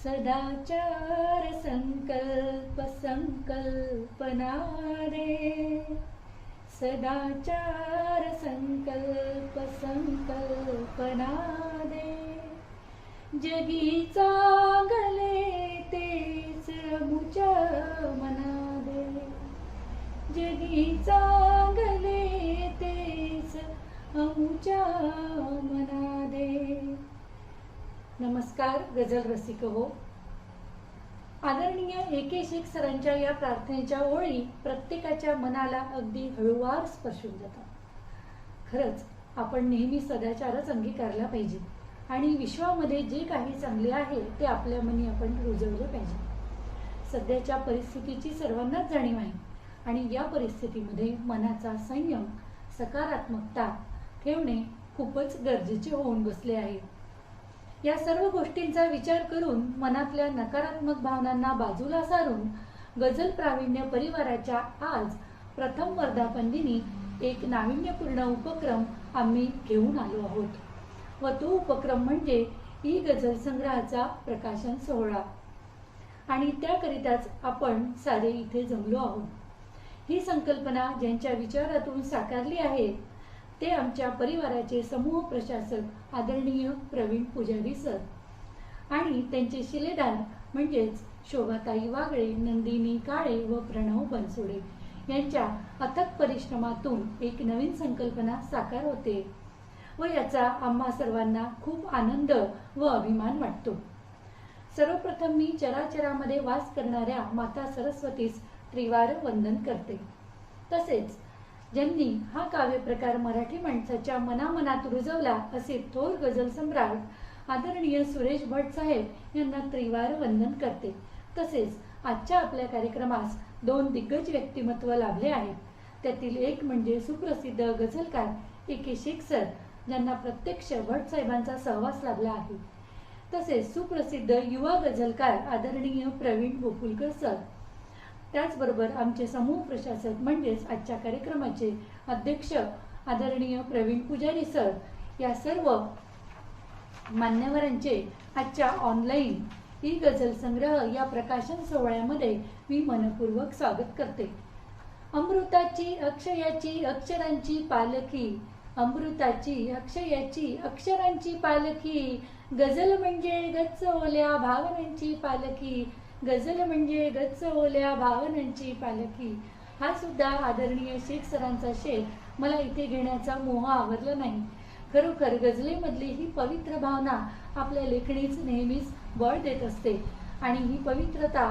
सदाचार संकल्प संकल्पना रे, सदाचार संकल्प संकल्पना दे, जगी चांगले तेच अमुच्या मना दे, जगी चांगले तेच अमुच्या मना दे. नमस्कार गझल रसिक हो. आदरणीय ए.के. शेख सरांच्या या प्रार्थनेच्या ओळी प्रत्येकाच्या मनाला अगदी हळूवार स्पर्शून जातात. खरंच आपण नेहमी सदाचारच अंगीकारला पाहिजे आणि विश्वामध्ये जे काही चांगले आहे ते आपल्या मनी आपण रुजवले पाहिजे. सध्याच्या परिस्थितीची सर्वांनाच जाणीव आहे आणि या परिस्थितीमध्ये मनाचा संयम, सकारात्मकता ठेवणे खूपच गरजेचे होऊन बसले आहे. या सर्व गोष्टींचा विचार करून मनातल्या नकारात्मक भावनांना बाजूला सारून गझल प्रावीण्य परिवाराच्या आज प्रथम वर्धापन दिनी एक नाविन्यपूर्ण उपक्रम आम्ही घेऊन आलो आहोत व तो उपक्रम म्हणजे ई गझल संग्रहाचा प्रकाशन सोहळा. आणि त्याकरिताच आपण सारे इथे जमलो आहोत. ही संकल्पना ज्यांच्या विचारातून साकारली आहे ते आमच्या परिवाराचे समूह प्रशासक आदरणीय प्रवीण पुजारी सर आणि त्यांचे शिलेदार म्हणजेच शोभाताई वागळे, नंदिनी काळे व प्रणव बनसोडे यांच्या अथक परिश्रमातून एक नवीन संकल्पना साकार होते व याचा आम्हा सर्वांना खूप आनंद व अभिमान वाटतो. सर्वप्रथम मी चराचरामध्ये वास करणाऱ्या माता सरस्वतीस त्रिवार वंदन करते. तसेच ज्यांनी हा काव्य प्रकार मराठी माणसाच्या मनामनात रुजवला असे थोर गझल सम्राट आदरणीय सुरेश भट साहेब यांना त्रिवार वंदन करते. तसेच आजच्या आपल्या कार्यक्रमास दोन दिग्गज व्यक्तिमत्व लाभले आहेत. त्यातील एक म्हणजे सुप्रसिद्ध गझलकार ए.के. शेख सर ज्यांना प्रत्यक्ष भट साहेबांचा सहवास लाभला आहे. तसेच सुप्रसिद्ध युवा गझलकार आदरणीय प्रवीण गोकुलकर सर. त्याचबरोबर आमचे समूह प्रशासक म्हणजेच आजच्या कार्यक्रमाचे अध्यक्ष आदरणीय प्रवीण पुजारी सर या सर्व मान्यवरांचे आजच्या ऑनलाईन ई गझल संग्रह या प्रकाशन सोहळ्यामध्ये मी मनपूर्वक स्वागत करते. अमृताची अक्षयाची अक्षरांची पालखी, अमृताची अक्षयाची अक्षरांची पालखी, गझल म्हणजे गच्च ओल्या भावनांची पालखी, गझल म्हणजे गच्च ओल्या भावनांची पालखी. हा सुद्धा आदरणीय शेख सरांचा शेर मला इथे घेण्याचा मोह आवरला नाही. खरोखर गझलेमधली ही पवित्र भावना आपल्या लेखणीच नेहमीच बळ देत असते आणि ही पवित्रता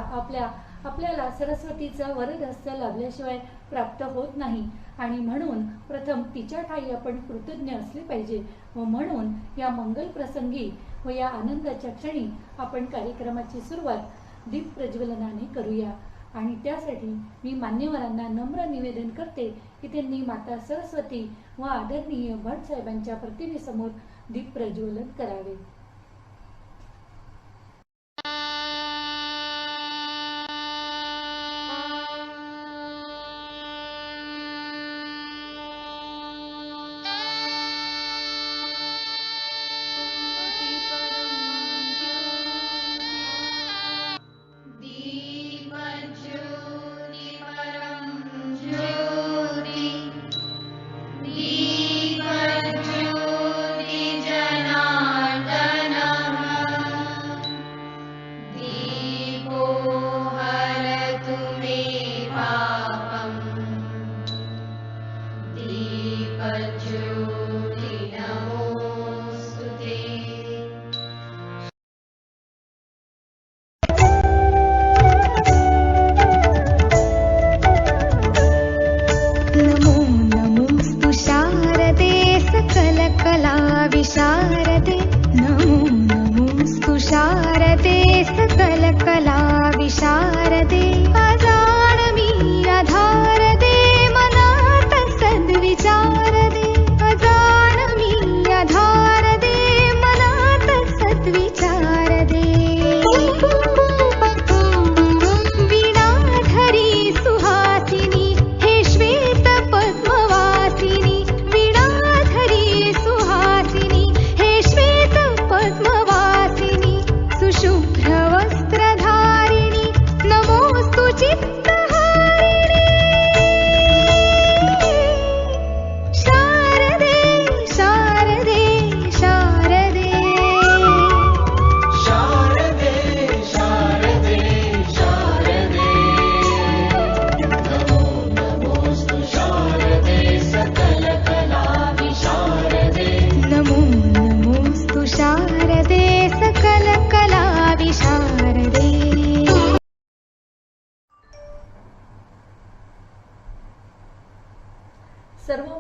आपल्याला सरस्वतीचा वरदहस्त लाभल्याशिवाय प्राप्त होत नाही आणि म्हणून प्रथम तिच्या ठाई आपण कृतज्ञ असले पाहिजे व म्हणून या मंगल प्रसंगी व या आनंदाच्या क्षणी आपण कार्यक्रमाची सुरुवात दीप प्रज्वलनाने करूया. आणि त्यासाठी मी मान्यवरांना नम्र निवेदन करते की त्यांनी माता सरस्वती व आदरणीय भट साहेबांच्या प्रतिमेसमोर दीप प्रज्वलन करावे.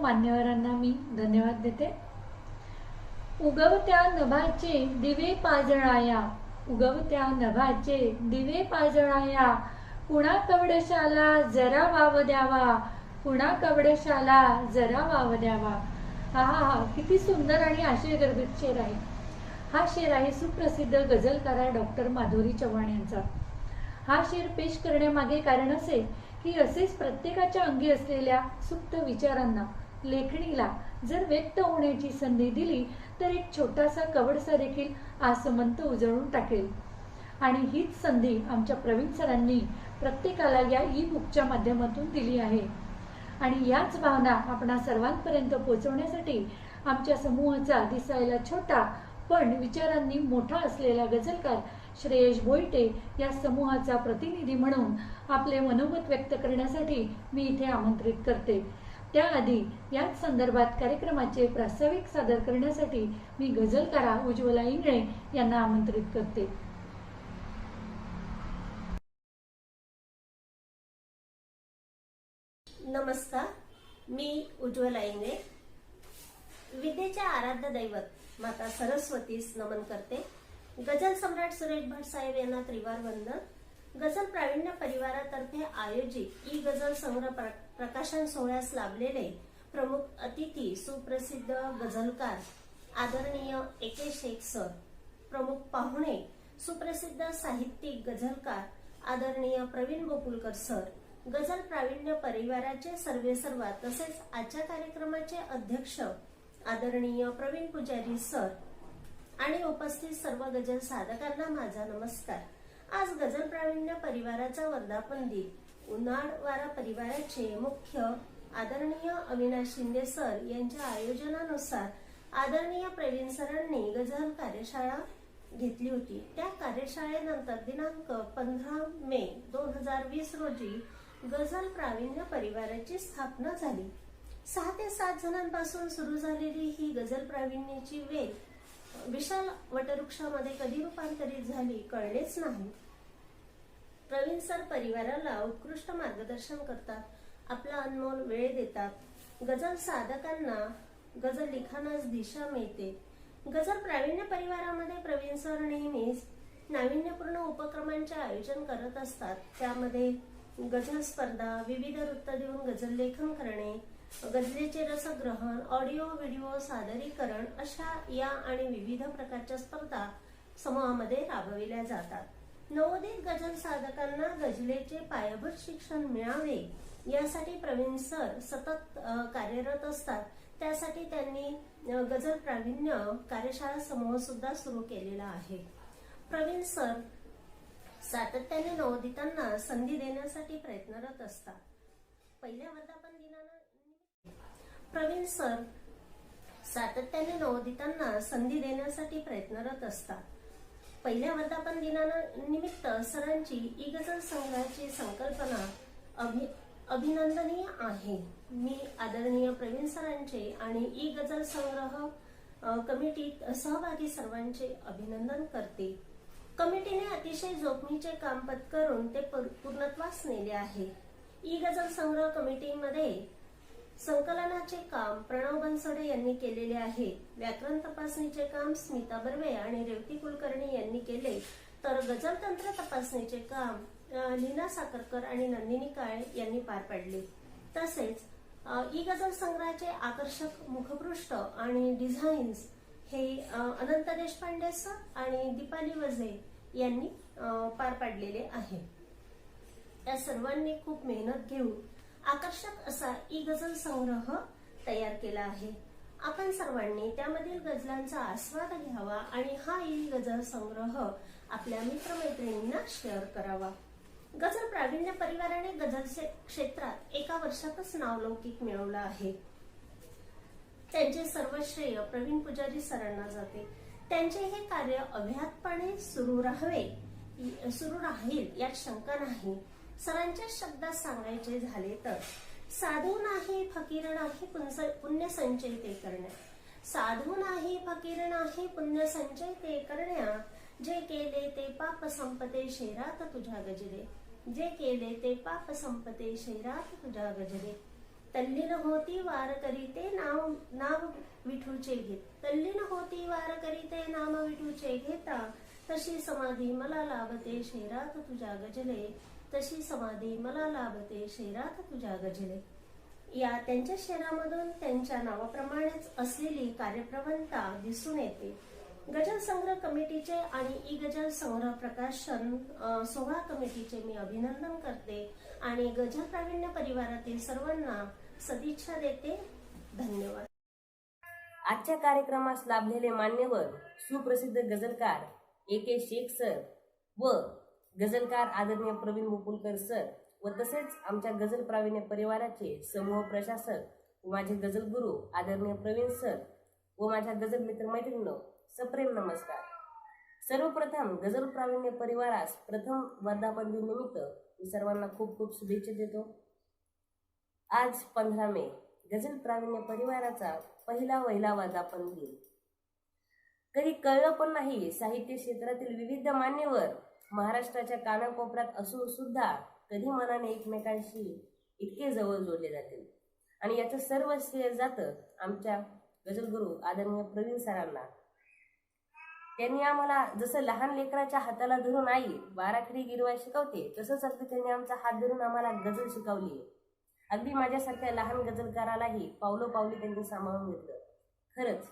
मान्यवरांना मी धन्यवाद देते. उगवत्या नभाचे दिवे पाजळाया, उगवत्या नभाचे दिवे पाजळाया, कुणा कवडशाला जरा वाव द्यावा, कुणा कवडशाला जरा वाव द्यावा. हा किती सुंदर आणि आशयगर्भित शेर आहे. हा शेर आहे सुप्रसिद्ध गझलकार डॉक्टर माधुरी चव्हाण यांचा. हा शेर पेश करण्यामागे कारण असे की असेच प्रत्येकाच्या अंगी असलेल्या सुप्त विचारांना, लेखणीला जर व्यक्त होण्याची संधी दिली तर एक छोटासा कवडसा देखील आसमंत उजळून टाकेल. आणि हीच संधी आमच्या प्रवीण सरांनी प्रत्येकाला या ई बुकच्या माध्यमातून दिली आहे. आणि याच भावना आपणा सर्वांपर्यंत पोहोचवण्यासाठी आमच्या समूहाचा दिसायला छोटा पण विचारांनी मोठा असलेला गझलकार श्रेयश भोईटे या समूहाचा प्रतिनिधी म्हणून आपले मनोगत व्यक्त करण्यासाठी मी इथे आमंत्रित करते. त्याआधी याच संदर्भात कार्यक्रमाचे प्रास्ताविक सादर करण्यासाठी मी गझलकारा उज्ज्वला इंगळे यांना आमंत्रित करते. नमस्कार, मी उज्ज्वला इंगळे. विद्येचे आराध्य दैवत माता सरस्वतीस नमन करते. गझल सम्राट सुरेश भट साहेब यांना त्रिवार वंदन. गझल प्रावीण्य परिवारातर्फे आयोजित ई गझल संग्रह प्रकाशन सोहळ्यास लाभलेले प्रमुख अतिथी सुप्रसिद्ध गझलकार आदरणीय AK शेख सर, प्रमुख पाहुणे सुप्रसिद्ध साहित्यिक गझलकार आदरणीय प्रवीण गोकुलकर सर, गझल प्रावीण्य परिवाराचे सर्वेसर्वा तसेच आजच्या कार्यक्रमाचे अध्यक्ष आदरणीय प्रवीण पुजारी सर आणि उपस्थित सर्व गझल साधकांना माझा नमस्कार. आज गझल प्रावीण्य परिवाराचा वर्धापन दिन. उन्हाळवारा परिवाराचे मुख्य आदरणीय अविनाश शिंदे सर यांच्या आयोजनानुसार आदरणीय प्रवीण सरांनी गझल कार्यशाळा घेतली होती. त्या कार्यशाळेनंतर दिनांक 15 मे 2020 रोजी गझल प्रावीण्य परिवाराची स्थापना झाली. 6 ते 7 जणांपासून सुरू झालेली ही गझल प्रावीण्याची वेल विशाल वटवृक्षामध्ये कधी रूपांतरित झाली कळलेच नाही. प्रवीण सर परिवाराला उत्कृष्ट मार्गदर्शन करतात, आपला अनमोल वेळ देतात. गझल साधकांना गझल लिखाणास दिशा मिळते. गझल प्रावीण्य परिवारामध्ये प्रवीण सर नेहमीच नाविन्यपूर्ण उपक्रमांचे आयोजन करत असतात. त्यामध्ये गझल स्पर्धा, विविध वृत्त देऊन गझल लेखन करणे, गझलेचे रसग्रहण, ऑडिओ व्हिडिओ सादरीकरण अशा या आणि विविध प्रकारच्या स्पर्धा समूहामध्ये राबविल्या जातात. नवोदित गझल साधकांना गझलेचे पायाभूत शिक्षण मिळावे यासाठी प्रवीण सर सतत कार्यरत असतात. त्यासाठी त्यांनी गझल प्रावीण्य कार्यशाळा समूह सुद्धा सुरू केलेला आहे. प्रवीण सर सातत्याने नवोदितांना संधी देण्यासाठी प्रयत्नरत असतात. पहिल्या वर्धापन दिनानिमित्त प्रवीण सर सातत्याने नवोदितांना संधी देण्यासाठी प्रयत्नरत असतात. पहिल्या वर्धापन दिनानिमित्त सरांची ई गझल संग्रहाची संकल्पना अभिनंदनीय आहे. मी आदरणीय प्रवीण सरांचे आणि ई गझल संग्रह कमिटीत सहभागी सर्वांचे अभिनंदन करते. कमिटीने अतिशय जोखमीचे काम पत्करून ते पूर्णत्वास नेले आहे. ई गझल संग्रह कमिटीमध्ये संकलनाचे काम प्रणव बनसोडे यांनी केलेले आहे. व्याकरण तपासणीचे काम स्मिता बर्वे आणि रेवती कुलकर्णी यांनी केले, तर गझल तंत्र तपासणीचे काम लीना साखरकर आणि नंदिनी काळे यांनी पार पाडले. तसेच ई गझल संग्रहाचे आकर्षक मुखपृष्ठ आणि डिझाईन्स हे अनंत देशपांडे सर आणि दीपाली वझे यांनी पार पाडलेले आहे. या सर्वांनी खूप मेहनत घेऊन आकर्षक असा ई गझल संग्रह तयार केला आहे. आपण सर्वांनी त्यामधील गझलांचा आस्वाद घ्यावा आणि हा ई गझल संग्रह आपल्या मित्रमैत्रिणींना शेअर करावा. गझल प्रावीण्य परिवाराने गझल क्षेत्रात एका वर्षातच नावलौकिक मिळवलं आहे. त्यांचे सर्व श्रेय प्रवीण पुजारी सरांना जाते. त्यांचे हे कार्य अव्याहतपणे सुरू राहील यात शंका नाही. सरांच्या शब्दात सांगायचे झाले तर साधू नाही फकीर नाही पुण्य संचय ते करण्या, साधू नाही फकीर नाही पुण्य संचय ते करण्या, जे केले ते पाप संपते शैरात तुझ्या गजरे, जे केले ते पाप संपते शैरात तुझ्या गजरे. तल्लीन होती वार करीते नाव नाव विठूचे घेत. तल्लीन होती वार करीते नाम विठूचे घेता. तशी समाधी मला लाभते शहरात तुझ्या गजले. तशी समाधी मला लाभते शहरात तुझ्या गजले. या त्यांच्या शहरामधून त्यांच्या नावाप्रमाणेच असलेली कार्यप्रवणता दिसून येते. गझल संग्रह कमिटीचे आणि ई गझल संग्रह प्रकाशन सोहळा कमिटीचे मी अभिनंदन करते आणि गझल प्रावीण्य परिवारातील सर्वांना सदिच्छा देते. धन्यवाद. आजच्या कार्यक्रमास लाभलेले मान्यवर सुप्रसिद्ध गझलकार AK शेख सर व गझलकार आदरणीय प्रवीण मुकुलकर सर व तसेच आमच्या गझल प्रावीण्य परिवाराचे समूह प्रशासक व माझे गझल गुरु आदरणीय प्रवीण सर व माझ्या गझल मित्रमैत्रिणींनो सप्रेम नमस्कार. सर्वप्रथम गझल प्रावीण्य परिवारास प्रथम वर्धापन दिन निमित्त मी सर्वांना खूप खूप शुभेच्छा देतो. आज 15 मे गझल प्रावीण्य परिवाराचा पहिला वर्धापन दिन. कधी कळलं पण नाही साहित्य क्षेत्रातील विविध मान्यवर महाराष्ट्राच्या कानाकोपऱ्यात असून सुद्धा कधी मनाने एकमेकांशी इतके जवळ जोडले जातील आणि याचं सर्व श्रेय जातं आमच्या गझलगुरू आदरणीय प्रवीण सरांना. त्यांनी आम्हाला जसं लहान लेकराच्या हाताला धरून आई बाराखडी गिरवाय शिकवते तसंच अगदी त्यांनी आमचा हात धरून आम्हाला गझल शिकवली. अगदी माझ्यासारख्या लहान गझलकारालाही पावलोपावली त्यांनी सांभाळून घेतलं. खरंच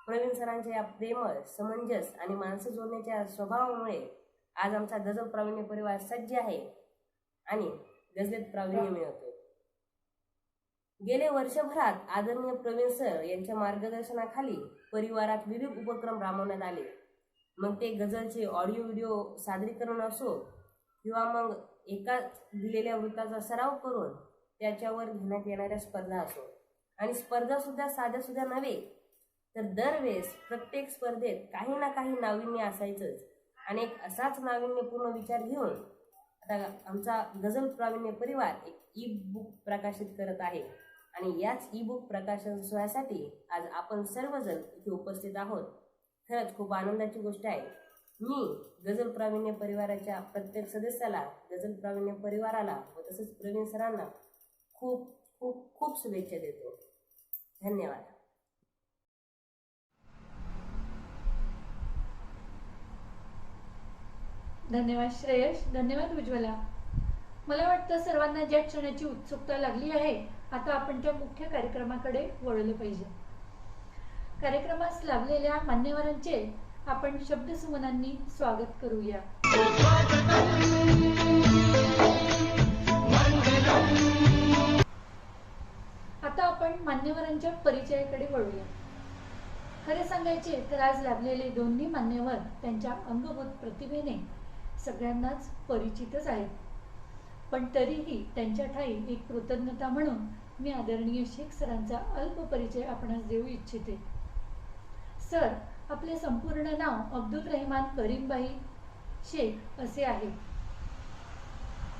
प्रवीण सरांच्या या प्रेमळ समंजस आणि माणसं जोडण्याच्या स्वभावामुळे आज आमचा गझल प्रावीण्य परिवार सज्ज आहे आणि गझलेत प्रावीण्य मिळवतोय. गेले वर्षभरात आदरणीय प्रवीण सर यांच्या मार्गदर्शनाखाली परिवारात विविध उपक्रम राबवण्यात आले. मग ते गझलचे ऑडिओ व्हिडिओ सादरीकरण असो किंवा मग एका दिलेल्या वृत्ताचा सराव करून त्याच्यावर घेण्यात येणाऱ्या स्पर्धा असो. आणि स्पर्धा सुद्धा साध्या सुद्धा नव्हे तर दरवेळेस प्रत्येक स्पर्धेत काही ना काही नाविन्य असायचंच आणि एक असाच नाविन्यपूर्ण विचार घेऊन आता आमचा गझल प्रावीण्य परिवार एक ई-बुक प्रकाशित करत आहे आणि याच ई-बुक प्रकाशन सोहळ्यासाठी आज आपण सर्वजण इथे उपस्थित आहोत. खरंच खूप आनंदाची गोष्ट आहे. मी गझल प्रावीण्य परिवाराच्या प्रत्येक सदस्याला गझल प्रावीण्य परिवाराला व तसेच प्रवीण सरांना खूप खूप खूप शुभेच्छा देतो. धन्यवाद. धन्यवाद श्रेयश. धन्यवाद उज्ज्वला. मला वाटतं सर्वांना ज्या क्षणाची उत्सुकता लागली आहे आता आपण त्या मुख्य कार्यक्रमाकडे वळले पाहिजे. कार्यक्रमास लाभलेल्या मान्यवरांचे आपण शब्दसुमनांनी स्वागत करूया. आता आपण मान्यवरांच्या परिचयाकडे वळूया. खरे सांगायचे तर आज लाभलेले दोन्ही मान्यवर त्यांच्या अंगभूत प्रतिभेने सगळ्यांनाच परिचितच आहेत. पण तरीही त्यांच्या ठाई एक कृतज्ञता म्हणून मी आदरणीय शेख सरांचा अल्प परिचय आपणास देऊ इच्छिते. सर, आपले संपूर्ण नाव अब्दुल रहमान करीमभाई शेख असे आहे,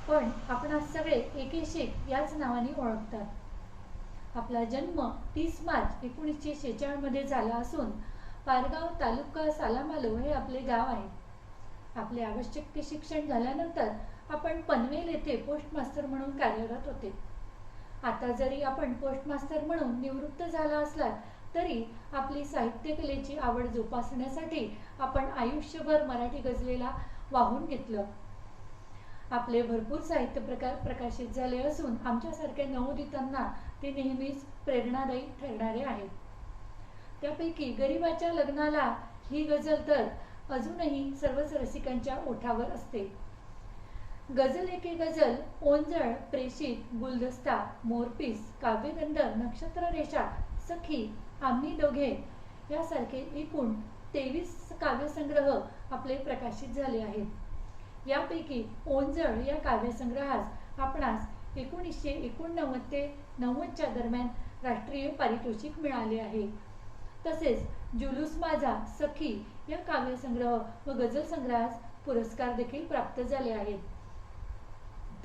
पण आपणास सगळे AK शेख याच नावाने ओळखतात. आपला जन्म 30 मार्च 1946 मध्ये झाला असून पारगाव तालुका सालामालो हे आपले गाव आहे. आपले आवश्यक ते शिक्षण झाल्यानंतर आपण पनवेल येथे पोस्ट मास्तर म्हणून कार्यरत होते. आता जरी आपण पोस्ट मास्तर म्हणून निवृत्त झाला असलात तरी आपली साहित्य कलेची आवड जोपासण्यासाठी आपण आयुष्यभर मराठी गझलेला वाहून घेतलं. आपले भरपूर साहित्य प्रकार प्रकाशित झाले असून आमच्यासारख्या नवोदितांना ते नेहमीच प्रेरणादायी ठरणारे आहेत. त्यापैकी गरिबाच्या लग्नाला ही गझल तर अजूनही सर्वच रसिकांच्या ओठावर असते. गझल एके गझल, ओंजळ, प्रेषित, गुलदस्ता, मोरपीस, काव्यगंध, नक्षत्र रेषा, सखी, आम्ही दोघे यासारखे एकूण 23 काव्यसंग्रह आपले प्रकाशित झाले आहेत. यापैकी ओंजळ या काव्यसंग्रहास आपणास 1989 ते 90च्या दरम्यान राष्ट्रीय पारितोषिक मिळाले आहे. तसेच जुलूस माझा, सखी या काव्यसंग्रह व गझल संग्रहास पुरस्कार देखील प्राप्त झाले आहेत.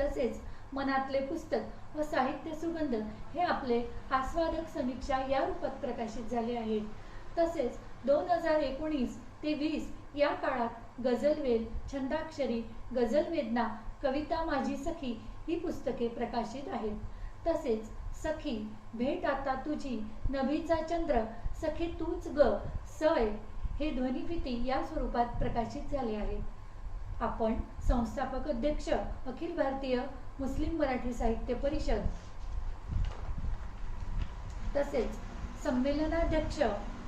तसेच मनातले पुस्तक व साहित्य सुगंध हे आपले आस्वादक समीक्षा या रूपात प्रकाशित झाले आहेत. तसेच 2019 ते 20 या काळात गझलवेल, छंदाक्षरी, गझल वेदना, कविता माझी सखी ही पुस्तके प्रकाशित आहेत. तसेच सखी भेट आता तुझी, नभीचा चंद्र, सखी तूच ग, सय हे ध्वनिफिती या स्वरूपात प्रकाशित झाले आहेत. आपण संस्थापक अध्यक्ष अखिल भारतीय मुस्लिम मराठी साहित्य परिषद, तसेच संमेलनाध्यक्ष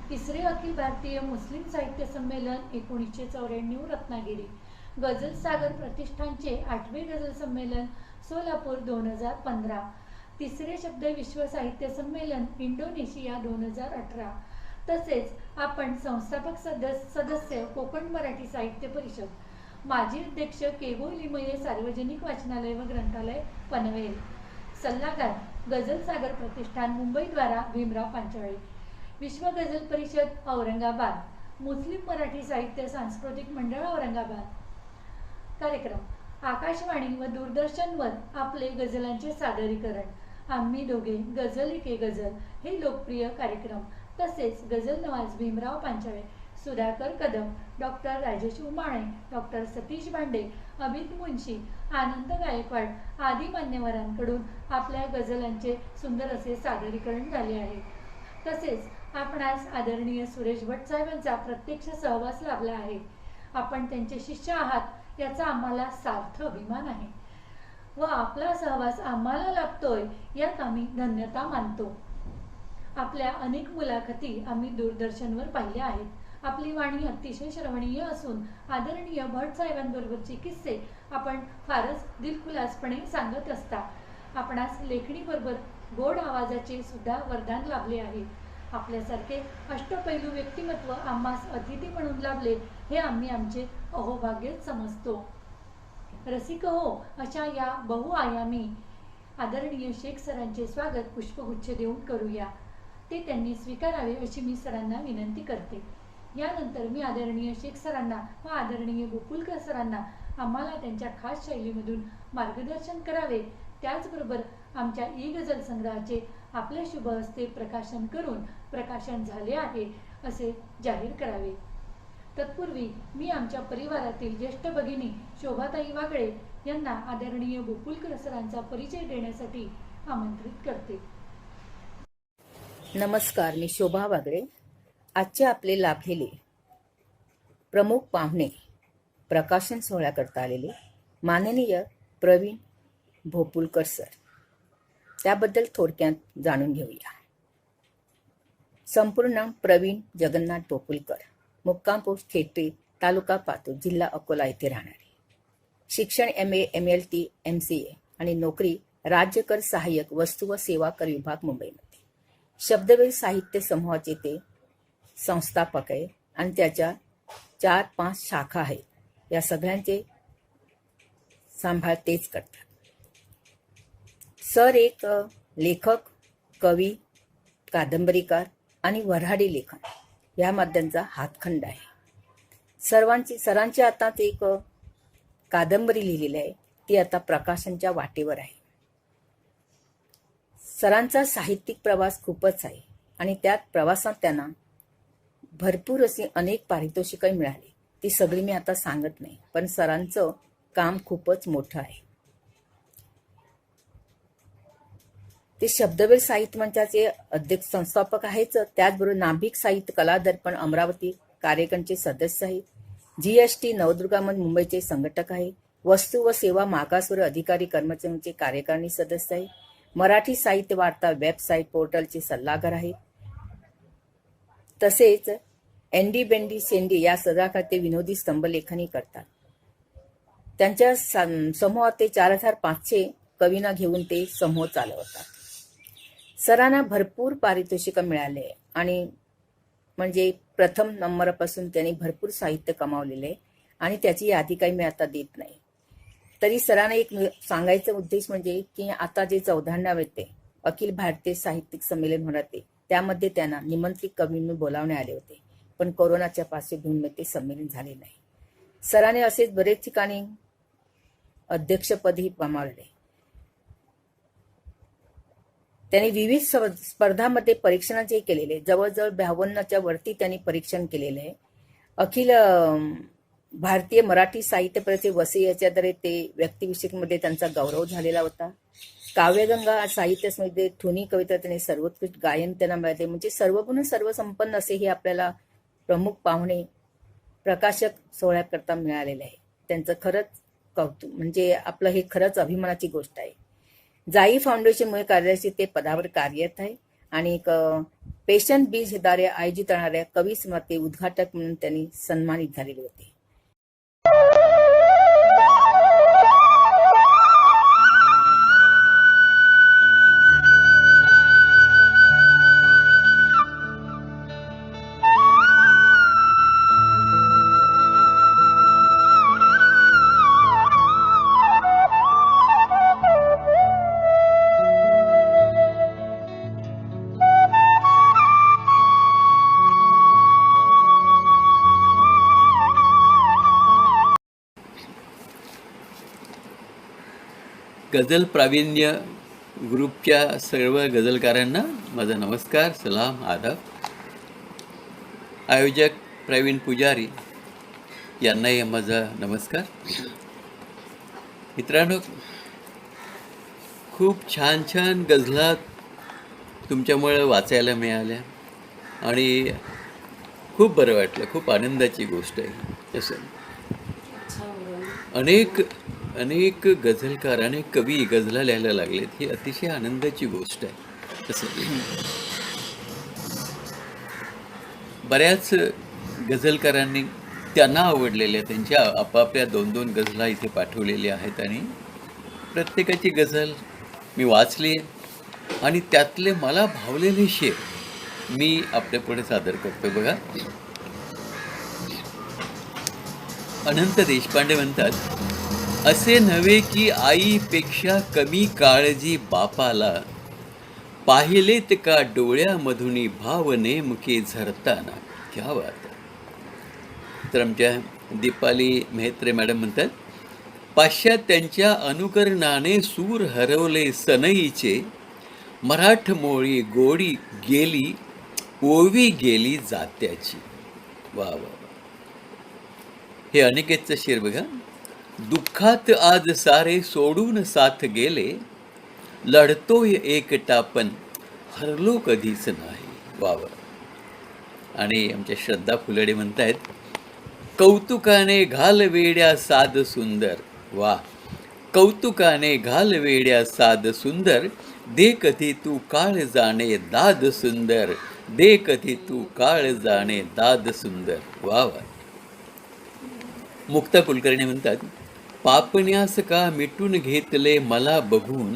तिसरे अखिल भारतीय मुस्लिम साहित्य संमेलन 1994 रत्नागिरी, गझल सागर प्रतिष्ठानचे 8वे गझल संमेलन सोलापूर 2015, तिसरे शब्द विश्व साहित्य संमेलन इंडोनेशिया 2018, तसेच आपण संस्थापक सदस्य कोकण मराठी साहित्य परिषद, माजी अध्यक्ष केगो लिमये सार्वजनिक वाचनालय व ग्रंथालय पनवेल, सल्लागार गझल सागर प्रतिष्ठान मुंबई द्वारा भीमराव पांचाळे, विश्व गझल परिषद औरंगाबाद, मुस्लिम मराठी साहित्य सांस्कृतिक मंडळ औरंगाबाद. कार्यक्रम आकाशवाणी व दूरदर्शनवर आपले गझलांचे सादरीकरण, आम्ही दोघे गझल एके गझल हे लोकप्रिय कार्यक्रम, तसेच गझल नवाज भीमराव पांचाळे, सुधाकर कदम, डॉक्टर राजेश उमाणे, डॉक्टर सतीश भांडे, अमित मुंशी, आनंद गायकवाड आदी मान्यवरांकडून आपल्या गझलांचे सुंदर असे सादरीकरण झाले आहे. तसेच आपणास आदरणीय सुरेश भट साहेबांचा प्रत्यक्ष सहवास लाभला आहे. आपण त्यांचे शिष्य आहात याचा आम्हाला सार्थ अभिमान आहे व आपला सहवास आम्हाला लाभतोय यात आम्ही धन्यता मानतो. आपल्या अनेक मुलाखती आम्ही दूरदर्शनवर पाहिल्या आहेत. आपली वाणी अतिशय श्रवणीय असून आदरणीय भट साहेबांबरोबरचे किस्से आपण फारच दिलखुलासपणे सांगत असता. आपणास लेखणीबरोबर गोड आवाजाचे सुद्धा वरदान लाभले आहे. आपल्यासारखे अष्टपैलू व्यक्तिमत्व आम्हास अतिथी म्हणून लाभले हे आम्ही आमचे अहोभाग्यच समजतो. रसिक हो अशा या बहुआयामी आदरणीय शेख सरांचे स्वागत पुष्पगुच्छ देऊन करूया. ते त्यांनी स्वीकारावे अशी मी सरांना विनंती करते. यानंतर मी आदरणीय शेख सरांना व आदरणीय गोकुलकर सरांना आम्हाला त्यांच्या खास शैलीमधून मार्गदर्शन करावे. त्याचबरोबर आमच्या ई गझल संग्रहाचे आपल्या शुभ हस्ते प्रकाशन करून प्रकाशन झाले आहे असे जाहीर करावे. तत्पूर्वी मी आमच्या परिवारातील ज्येष्ठ भगिनी शोभाताई वागळे यांना आदरणीय गोकुलकर सरांचा परिचय देण्यासाठी आमंत्रित करते. नमस्कार, मी शोभा वागळे. आजचे आपले लाभलेले प्रमुख पाहुणे प्रकाशन सोहळ्याकरता आलेले माननीय प्रवीण भोपुलकर सर, त्याबद्दल थोडक्यात जाणून घेऊया. संपूर्ण नाम प्रवीण जगन्नाथ भोपुलकर, मुक्काम पोस्ट खेत्री, तालुका पातूर, जिल्हा अकोला येथे राहणारे. शिक्षण MA, MLT, MCA आणि नोकरी राज्यकर सहाय्यक वस्तू व सेवा कर विभाग मुंबईमध्ये. शब्दवेल साहित्य समूहाचे ते संस्थापक आहे आणि त्याच्या 4-5 शाखा आहेत. या सगळ्यांचे सांभाळ तेच करतात. सर एक लेखक, कवी, कादंबरीकार आणि वऱ्हाडी लेखन यामध्ये त्यांचा हातखंड आहे. सरांची आताच एक कादंबरी लिहिलेली आहे, ती आता प्रकाशनच्या वाटेवर आहे. सरांचा साहित्यिक प्रवास खूपच आहे आणि त्यात प्रवासात त्यांना भरपूर अशी अनेक पारितोषिकं मिळाली. ती सगळी मी आता सांगत नाही, पण सरांचं काम खूपच मोठं आहे. ते शब्दवेल साहित्य मंचाचे अध्यक्ष संस्थापक आहेच, त्याचबरोबर नाभिक साहित्य कला दर्पण अमरावती कार्यक्रमचे सदस्य आहेत. GST नवदुर्गा मंच मुंबईचे संघटक आहे. वस्तू व सेवा मागासवर्ग अधिकारी कर्मचाऱ्यांचे कार्यकारिणी सदस्य आहे. मराठी साहित्य वार्ता वेबसाईट पोर्टलचे सल्लागार आहेत. तसेच एंडी बेंडी सेंडी या सदाखाते विनोदी स्तंभलेखनही करतात. त्यांच्या समूहात ते 4500 कवींना घेऊन ते समूह चालवतात. सरांना भरपूर पारितोषिकं मिळाले आणि म्हणजे प्रथम नंबरपासून त्यांनी भरपूर साहित्य कमावलेले आणि त्याची यादी काही मी आता देत नाही. तरी सरांना एक सांगायचा उद्देश म्हणजे की आता जे 14वे ते अखिल भारतीय साहित्यिक संमेलन होणार ते त्यामध्ये त्यांना निमंत्रित कवींनी बोलावण्यात आले होते, पण कोरोनाच्या पार्श्वभूमीवर ते संमेलन झाले नाही. सरांनी असेच बरेच ठिकाणी अध्यक्षपदही गमावले. त्यांनी विविध स्पर्धांमध्ये परीक्षणाचे केलेले, जवळजवळ 52च्या वरती त्यांनी परीक्षण केलेले आहे. अखिल भारतीय मराठी साहित्य परिषदेचे वसई याच्याद्वारे ते व्यक्तिविषयकमध्ये त्यांचा गौरव झालेला होता. काव्यगंगा साहित्य समितीमध्ये ठुनी कविता त्यांनी सर्वोत्कृष्ट गायन त्यांना मिळाले. म्हणजे सर्वगुण सर्वसंपन्न असे हे आपल्याला प्रमुख पाहुणे प्रकाशक सोहळ्याकरता मिळालेले आहे. त्यांचं खरंच कौतुक, म्हणजे आपलं हे खरंच अभिमानाची गोष्ट आहे. जाई फाउंडेशनमुळे कार्यदर्शी ते पदावर कार्यरत आहे आणि एक पेशंट बीजद्वारे आयोजित होणाऱ्या कवी स्मृती उद्घाटक म्हणून त्यांनी सन्मानित झालेले होते. गझल प्रावीण्य ग्रुपच्या सर्व गझलकारांना माझा नमस्कार, सलाम, आदाब. आयोजक प्रवीण पुजारी यांनाही माझा नमस्कार. मित्रांनो, खूप छान छान गझला तुमच्यामुळे वाचायला मिळाल्या आणि खूप बरं वाटलं. खूप आनंदाची गोष्ट आहे. तसं अनेक गझलकार, अनेक कवी गझला लिहायला लागलेत, ही अतिशय आनंदाची गोष्ट आहे. तसं बऱ्याच गझलकारांनी त्यांना आवडलेल्या त्यांच्या आपापल्या 2-2 गझला इथे पाठवलेल्या आहेत आणि प्रत्येकाची गझल मी वाचली आणि त्यातले मला भावलेले शेर मी आपल्यापुढे सादर करतो. बघा, अनंत देशपांडे म्हणतात, असे नव्हे की आईपेक्षा कमी काळजी बापाला, पाहिलेत का डोळ्यामधुनी भाव नेमके झरताना. क्या बात आहे. तर आमच्या दीपाली मेहत्रे मॅडम म्हणतात, पाश्चात्यांच्या अनुकरणाने सूर हरवले सनईचे, मराठमोळी गोडी गेली ओवी गेली जात्याची. वा वा. हे अनिकेतचं शेर बघा, दुःखात आज सारे सोडून साथ गेले, लढतोय एकटा पण हरलो कधीच नाही. वा वा. आणि आमच्या श्रद्धा फुलडे म्हणतायत, कौतुकाने घाल वेड्या साध सुंदर. वा. कौतुकाने घाल वेड्या साध सुंदर, दे कधी तू काळ जाणे दाद सुंदर, दे कधी तू काळ जाणे दाद सुंदर. वा वा. मुक्ता कुलकर्णी म्हणतात, पापण्यास का मिटून घेतले मला बघून,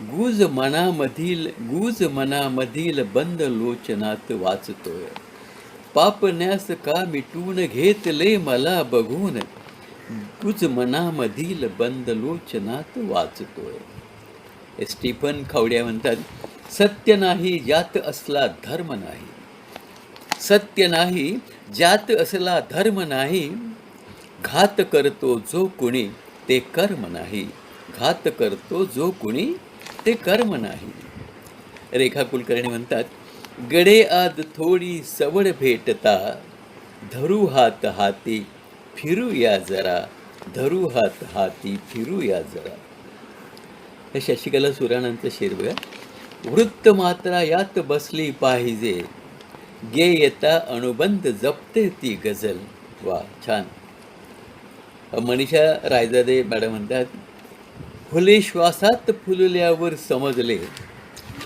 गुज मनामधील बंद लोचनात वाचतोय. पापण्यास का मिटून घेतले मला बघून, गुज मनामधील बंद लोचनात वाचतोय. स्टीफन खावड्या म्हणतात, सत्य नाही ज्यात असला धर्म नाही, सत्य नाही ज्यात असला धर्म नाही, घात करतो जो कुणी ते कर्म नाही, घात करतो जो कुणी ते कर्म नाही. रेखा कुलकर्णी म्हणतात, गडे आद थोडी सवड भेटता, धरू हात हाती फिरूया जरा, धरू हात हाती फिरूया जरा. हे शशिकला सुराणांचं शेर बघा, वृत्त मात्रा यात बसली पाहिजे, गेयता अनुबंध जपते ती गझल. वा, छान. मनीषा रायजादे मॅडम म्हणतात, फुले श्वासात फुलल्यावर समजले,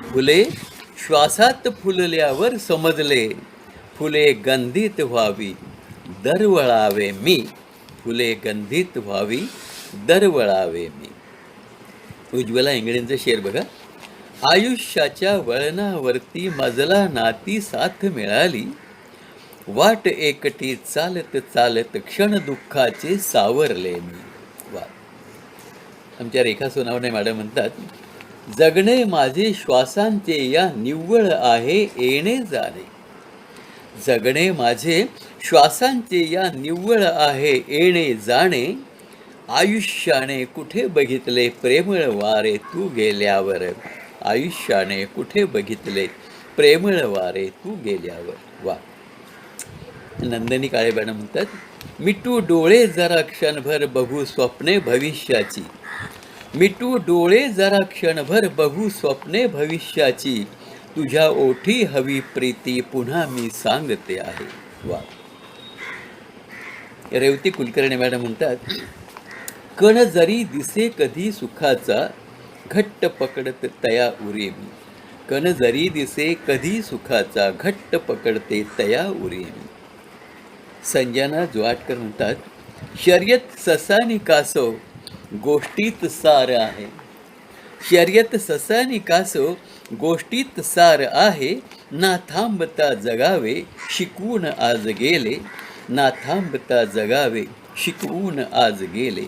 फुले श्वासात फुलल्यावर समजले, फुले गंधित व्हावी दरवळावे मी, फुले गंधित व्हावी दरवळावे मी. उज्ज्वला इंगळेंचं शेर बघा, आयुष्याच्या वळणावरती मजला नाती साथ मिळाली, वाट एकटी चालत चालत क्षण दुःखाचे सावरले मी. वा. आमच्या रेखा सोनावणे मॅडम म्हणतात, जगणे माझे श्वासांचे या निव्वळ आहे येणे जाणे, जगणे माझे श्वासांचे या निव्वळ आहे येणे जाणे, आयुष्याने कुठे बघितले प्रेमळ वारे तू गेल्यावर, आयुष्याने कुठे बघितले प्रेमळ वारे तू गेल्यावर. वा. नंदिनी काळे मॅडम म्हणतात, मिटू डोळे जरा क्षणभर बघू स्वप्ने भविष्याची. मिटू डोळे जरा क्षणभर बघू स्वप्ने भविष्याची. तुझ्या ओठी हवी प्रीती पुन्हा मी सांगते आहे. वा. रेवती कुलकर्णी मॅडम म्हणतात, कण जरी दिसे कधी सुखाचा घट्ट पकडत तया उरे मी. कण जरी दिसे कधी सुखाचा घट्ट पकडते तया उरे मी. संजना जुआटकर म्हणतात, शर्यत ससानी कासो गोष्टीत सार आहे. शर्यत ससानी कासो गोष्टीत सार आहे. ना थांबता जगावे शिकवून आज गेले. ना थांबता जगावे शिकवून आज गेले.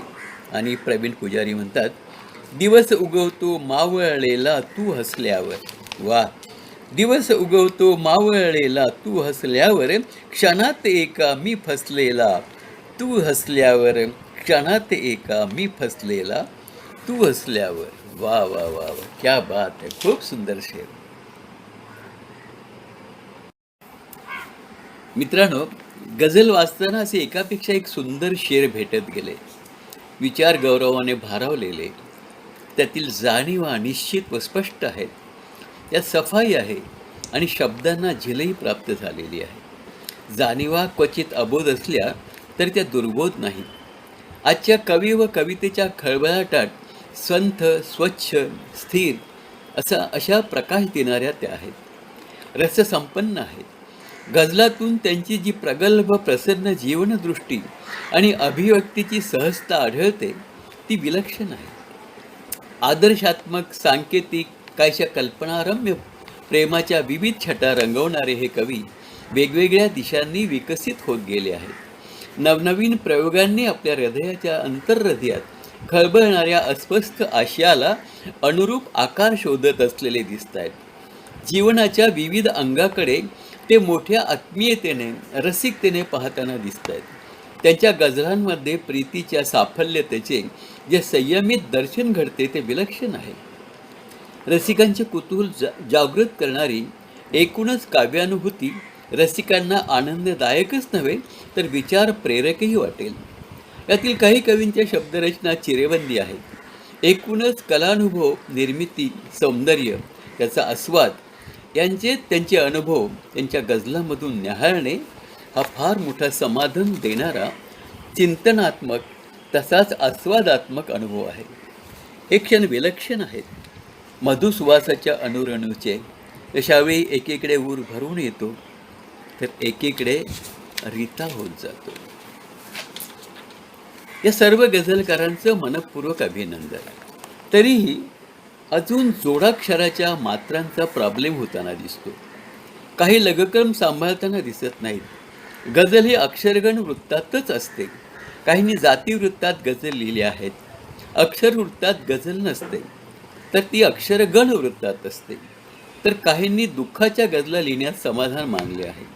आणि प्रवीण पुजारी म्हणतात, दिवस उगवतो मावळलेला तू हसल्यावर. वा. दिवस उगवतो मावळलेला तू हसल्यावर. क्षणात एका मी फसलेला तू हसल्यावर. क्षणात एका मी फसलेला तू हसल्यावर. वा वा वा वा, क्या बात है. खूप सुंदर शेर. मित्रांनो, गझल वाचताना असे एकापेक्षा एक सुंदर शेर भेटत गेले. विचार गौरवाने भारावलेले, त्यातील जाणीवा निश्चित व स्पष्ट आहेत. त्यात सफाई आहे आणि शब्दांना झिलही प्राप्त झालेली आहे. जाणीवा क्वचित अबोध असल्या तरी त्या दुर्बोध नाहीत. आजच्या कवी व कवितेच्या खळबळाटात संथ, स्वच्छ, स्थिर अशा प्रकाश देणाऱ्या त्या आहेत. रससंपन्न आहेत. गझलातून त्यांची जी प्रगल्भ प्रसन्न जीवनदृष्टी आणि अभिव्यक्तीची सहजता आढळते ती विलक्षण आहे. आदर्शात्मक, सांकेतिक, कायशा कल्पनारम्य प्रेमाच्या विविध छटा रंगवणारे हे कवी वेगवेगळ्या दिशांनी विकसित होत गेले आहेत. नवनवीन प्रयोगांनी आपल्या हृदयाच्या अंतर्हृदयात खळबळणाऱ्या अस्वस्थ आशयाला अनुरूप आकार शोधत असलेले दिसत आहेत. जीवनाच्या विविध अंगाकडे ते मोठ्या आत्मीयतेने, रसिकतेने पाहताना दिसत आहेत. त्यांच्या गझलांमध्ये प्रीतीच्या साफल्यतेचे जे संयमित दर्शन घडते ते विलक्षण आहे. रसिकांचे कुतूहल जागृत करणारी एकूणच काव्यानुभूती रसिकांना आनंददायकच नव्हे तर विचार प्रेरकही वाटेल. यातील काही कवींच्या शब्दरचना चिरेबंदी आहेत. एकूणच कलानुभव, निर्मिती, सौंदर्य, त्याचा आस्वाद त्यांचे अनुभव त्यांच्या गझलांमधून न्याहाळणे हा फार मोठा समाधान देणारा चिंतनात्मक तसाच आस्वादात्मक अनुभव आहे. हे क्षण विलक्षण आहेत. मधुसुवासाच्या अनुरणूचे तशावेळी एकीकडे ऊर भरून येतो तर एकीकडे रीता होत जातो. या सर्व गझलकारांचं मनपूर्वक अभिनंदन. तरीही अजून जोडाक्षराच्या मात्रांचा प्रॉब्लेम होताना दिसतो. काही लघुक्रम सांभाळताना दिसत नाहीत. गझल ही अक्षरगण वृत्तातच असते. काहींनी जातीवृत्तात गझल लिहिली आहेत. अक्षर वृत्तात गझल नसते तर ती अक्षरगण वृत्तात असते. तर काहींनी दुःखाच्या गझला लिहिण्यात समाधान मानले आहे.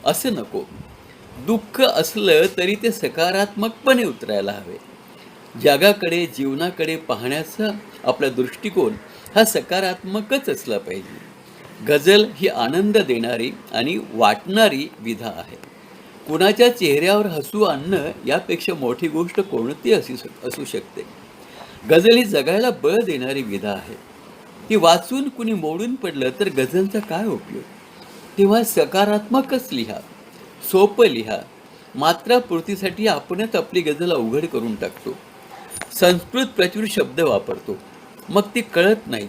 असं नको. दुःख असलं तरी ते सकारात्मकपणे उतरायला हवे. जगाकडे, जीवनाकडे पाहण्याचा आपला दृष्टिकोन हा सकारात्मकच असला पाहिजे. गझल ही आनंद देणारी आणि वाटणारी विधा आहे. कुणाच्या चेहऱ्यावर हसू आणणं यापेक्षा मोठी गोष्ट कोणती असू शकते. गझल ही जगायला बळ देणारी विधा आहे. ती वाचून कुणी मोडून पडलं तर गझलचा काय उपयोग. तेव्हा सकारात्मकच लिहा, सोपं लिहा. मात्रापूर्तीसाठी आपणच आपली गझल अवघड करून टाकतो. संस्कृत प्रचूर शब्द वापरतो, मग ती कळत नाही.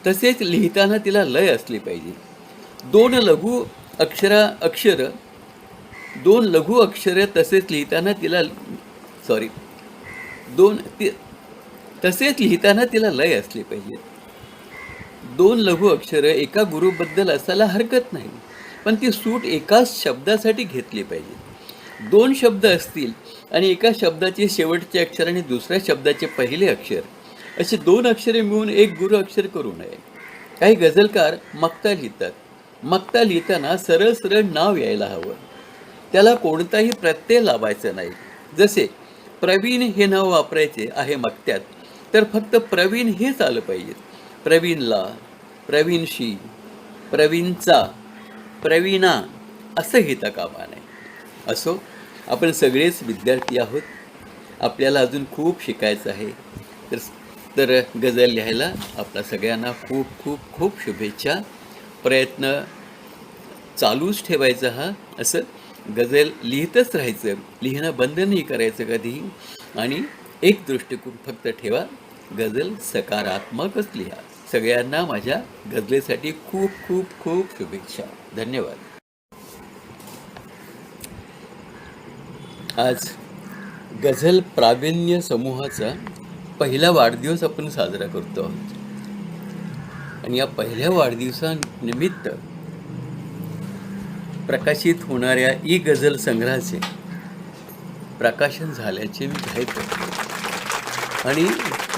तसेच लिहिताना तिला लय असली पाहिजे. दोन लघु अक्षर तसेच लिहिताना तिला लय असली पाहिजे. दोन लघु अक्षर एका गुरुबद्दल असायला हरकत नाही, पण ती सूट एकाच शब्दासाठी घेतली पाहिजे. दोन शब्द असतील आणि एका शब्दाचे शेवटचे अक्षर आणि दुसऱ्या शब्दाचे पहिले अक्षर असे दोन अक्षरे मिळून एक गुरु अक्षर करू नये. काही गझलकार मक्ता लिहितात. मक्ता लिहिताना सरळ सरळ नाव यायला हवं. त्याला कोणताही प्रत्यय लावायचा नाही. जसे प्रवीण हे नाव वापरायचे आहे मक्त्यात तर फक्त प्रवीण हेच आलं पाहिजे. प्रवीणला, प्रवीणशी, प्रवीणचा, प्रवीणा असं घेता कामा नये. असो, आपण सगळेच विद्यार्थी आहोत, आपल्याला अजून खूप शिकायचं आहे. तर तर गझल लिहायला आपल्या सगळ्यांना खूप खूप खूप शुभेच्छा. प्रयत्न चालूच ठेवायचा हा, असं गझल लिहितच राहायचं, लिहिणं बंद नाही करायचं कधीही. आणि एक दृष्टिकोन फक्त ठेवा, गझल सकारात्मकच लिहा. सगळ्यांना माझ्या गझलेसाठी खूप खूप खूप शुभेच्छा. धन्यवाद. आज गझल प्रावीण्य समूहाचा पहिला वाढदिवस आपण साजरा करतो आहोत. आणि या पहिल्या वाढदिवसानिमित्त प्रकाशित होणाऱ्या ई गझल संग्रहाचे प्रकाशन झाल्याचे मी जाहीर करतो आणि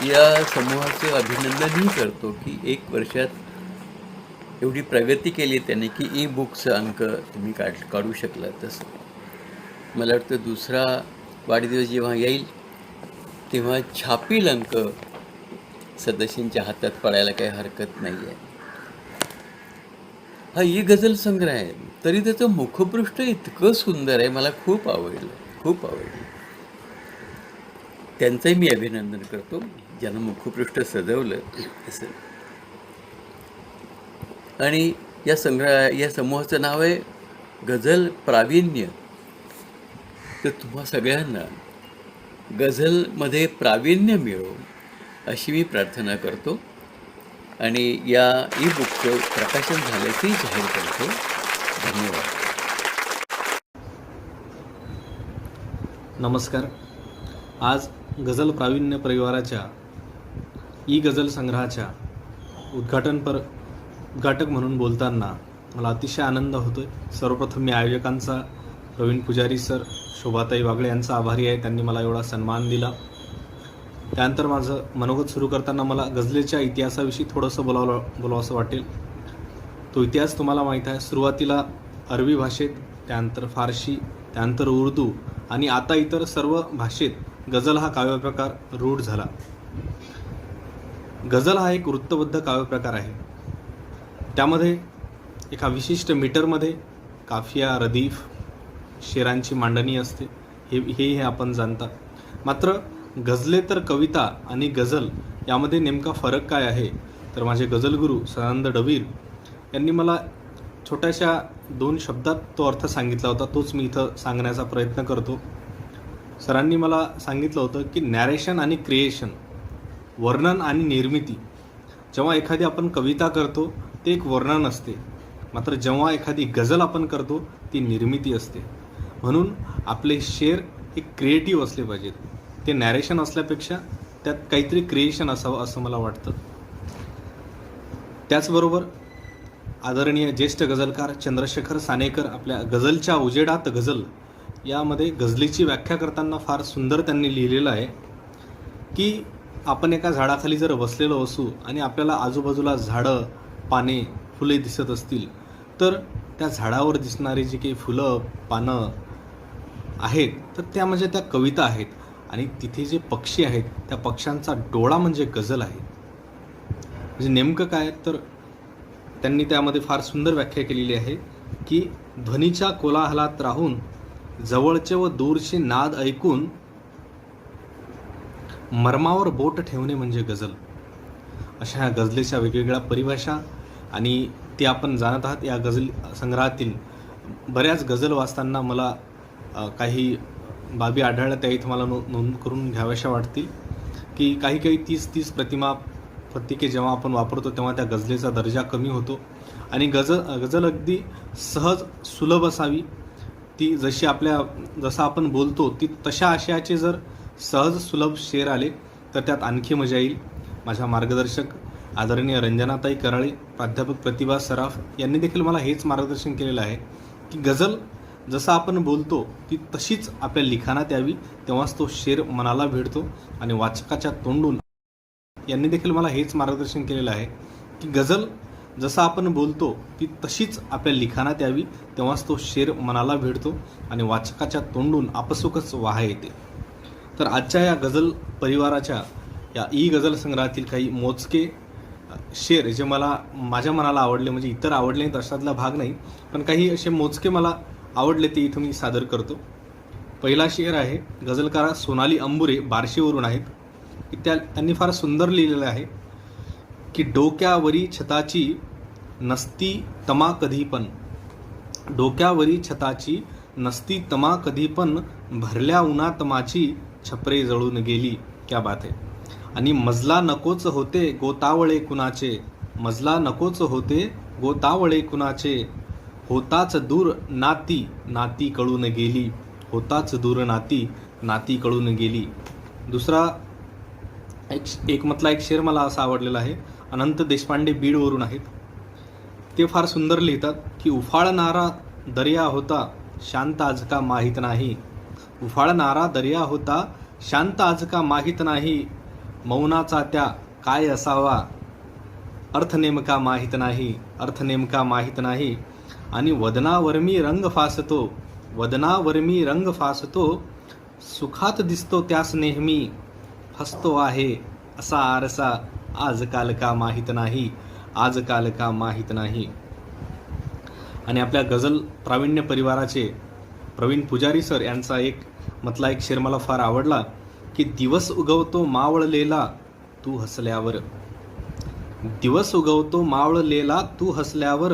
या समूहाचे अभिनंदनही करतो की 1 वर्षात एवढी प्रगती केली त्याने की ई बुकचा अंक तुम्ही काढू शकला. तसं मला वाटतं दुसरा वाढदिवस जेव्हा येईल तेव्हा छापील अंक सदस्यांच्या हातात पडायला काही हरकत नाही आहे. हा ई गझल संग्रह आहे, तरी त्याचं मुखपृष्ठ इतकं सुंदर आहे, मला खूप आवडलं, खूप आवडलं. त्यांचंही मी अभिनंदन करतो ज्यानं मुखपृष्ठ सजवलं असं. आणि या समूहाचं नाव आहे गझल प्रावीण्य. तर तुम्हा सगळ्यांना गझलमध्ये प्रावीण्य मिळो अशी मी प्रार्थना करतो आणि या ई बुकचं प्रकाशन झाल्याचंही जाहीर करतो. धन्यवाद. नमस्कार. आज गझल प्रावीण्य परिवाराच्या ई गझल संग्रहाच्या उद्घाटक म्हणून बोलताना मला अतिशय आनंद होतोय. सर्वप्रथम मी आयोजकांचा, प्रवीण पुजारी सर, शोभाताई वागळे यांचा आभारी आहे, त्यांनी मला एवढा सन्मान दिला. त्यानंतर माझं मनोगत सुरू करताना मला गझलेच्या इतिहासाविषयी थोडंसं बोलावंसं वाटेल. तो इतिहास तुम्हाला माहीत आहे. सुरुवातीला अरबी भाषेत, त्यानंतर फारशी, त्यानंतर उर्दू आणि आता इतर सर्व भाषेत गझल हा काव्यप्रकार रूढ झाला. गझल हा एक वृत्तबद्ध काव्यप्रकार आहे. त्यामध्ये एका विशिष्ट मीटरमध्ये काफिया, रदीफ, शेरांची मांडणी असते, हे आपण जाणता. मात्र गझले तर कविता आणि गझल यामध्ये नेमका फरक काय आहे, तर माझे गझलगुरू सदानंद डवीर यांनी मला छोट्याशा 2 शब्दात तो अर्थ सांगितला होता. तोच मी इथं सांगण्याचा प्रयत्न करतो. सरांनी मला सांगितलं होतं की नॅरेशन आणि क्रिएशन, वर्णन आणि निर्मिती. जेव्हा एखादी आपण कविता करतो ते एक वर्णन असते, मात्र जेव्हा एखादी गझल आपण करतो ती निर्मिती असते. म्हणून आपले शेर एक क्रिएटिव्ह असले पाहिजेत. ते नॅरेशन असल्यापेक्षा त्यात काहीतरी क्रिएशन असावं असं मला वाटतं. त्याचबरोबर आदरणीय ज्येष्ठ गझलकार चंद्रशेखर सानेकर आपल्या गझलच्या उजेडात गझल यामध्ये गझलेची व्याख्या करताना फार सुंदर त्यांनी लिहिलेलं आहे की आपण एका झाडाखाली जर बसलेलो असू आणि आपल्याला आजूबाजूला झाडं, पाने, फुले दिसत असतील, तर त्या झाडावर दिसणारी जी काही फुलं, पानं आहेत तर त्या म्हणजे त्या कविता आहेत. आणि तिथे जे पक्षी आहेत त्या पक्ष्यांचा डोळा म्हणजे गझल आहे. म्हणजे नेमकं काय, तर त्यांनी त्यामध्ये फार सुंदर व्याख्या केलेली आहे की ध्वनीच्या कोलाहलात राहून जवळचे व दूरचे नाद ऐकून मर्मावर बोट ठेवणे म्हणजे गझल. अशा ह्या गझलेच्या वेगवेगळ्या परिभाषा आणि ते आपण जाणत आहात. या गझल संग्रहातील बऱ्याच गझल वाचताना मला काही बाबी आढळल्या, त्या इथं मला नोंद करून घ्याव्याशा वाटतील की काही 30 प्रतिमा प्रत्येकी जेव्हा आपण वापरतो तेव्हा त्या गझलेचा दर्जा कमी होतो आणि गझल अगदी सहज सुलभ असावी. ती जसं आपण बोलतो ती तशा आशयाचे जर सहज सुलभ शेर आले तर त्यात आणखी मजा येईल. माझ्या मार्गदर्शक आदरणीय रंजनाताई कराळे, प्राध्यापक प्रतिभा सराफ यांनी देखील मला हेच मार्गदर्शन केलेलं आहे की गझल जसं आपण बोलतो ती तशीच आपल्या लिखाणात यावी, तेव्हाच तो शेर मनाला भिडतो. आणि वाचकाच्या तोंडून यांनी देखील मला हेच मार्गदर्शन केलेलं आहे की गझल जसं आपण बोलतो ती तशीच आपल्या लिखाणात यावी, तेव्हाच तो शेर मनाला भिडतो आणि वाचकाच्या तोंडून आपसुकच वाह येते. तर आजच्या या गझल परिवाराच्या या ई गझल संग्रहातील काही मोजके शेर जे माझ्या मनाला आवडले, म्हणजे इतर आवडले तशातला भाग नाही, पण काही असे मोजके मला आवडले ते इथं मी सादर करतो. पहिला शेर आहे गझलकार सोनाली अंबुरे बार्शीवरून आहेत, की त्यांनी फार सुंदर लिहिलेलं आहे की डोक्यावरी छताची नसती तमा कधी पण, डोक्यावरी छताची नसती तमा कधी पण, भरल्या उन्हात माझी छपरे जळून गेली. क्या बात आहे. आणि मजला नकोच होते गोतावळे कुणाचे, मजला नकोच होते गोतावळे कुणाचे, होताच दूर नाती नाती कळून गेली, होताच दूर नाती नाती कळून गेली. दुसरा एक मतला एक शेर मला असा आवडलेला आहे, अनंत देशपांडे बीडवरून आहेत. ते फार सुंदर लिहितात की उफाळणारा दर्या होता शांत आज का माहीत नाही, उफाळणारा दर्या होता शांत आज का माहीत नाही, मौनाचा त्या काय असावा अर्थ नेमका माहीत नाही, अर्थ नेमका माहीत नाही. आणि वदनावर मी रंग फासतो, वदनावर मी रंग फासतो, सुखात दिसतो त्यास नेहमी, हसतो आहे असा आरसा आजकाल का माहीत नाही, आजकाल का माहीत नाही. आणि आपल्या गझल प्रावीण्य परिवाराचे प्रवीण पुजारी सर यांचा मतला एक शेर मला फार आवडला की दिवस उगवतो मावळलेला तू हसल्यावर, दिवस उगवतो मावळलेला तू हसल्यावर,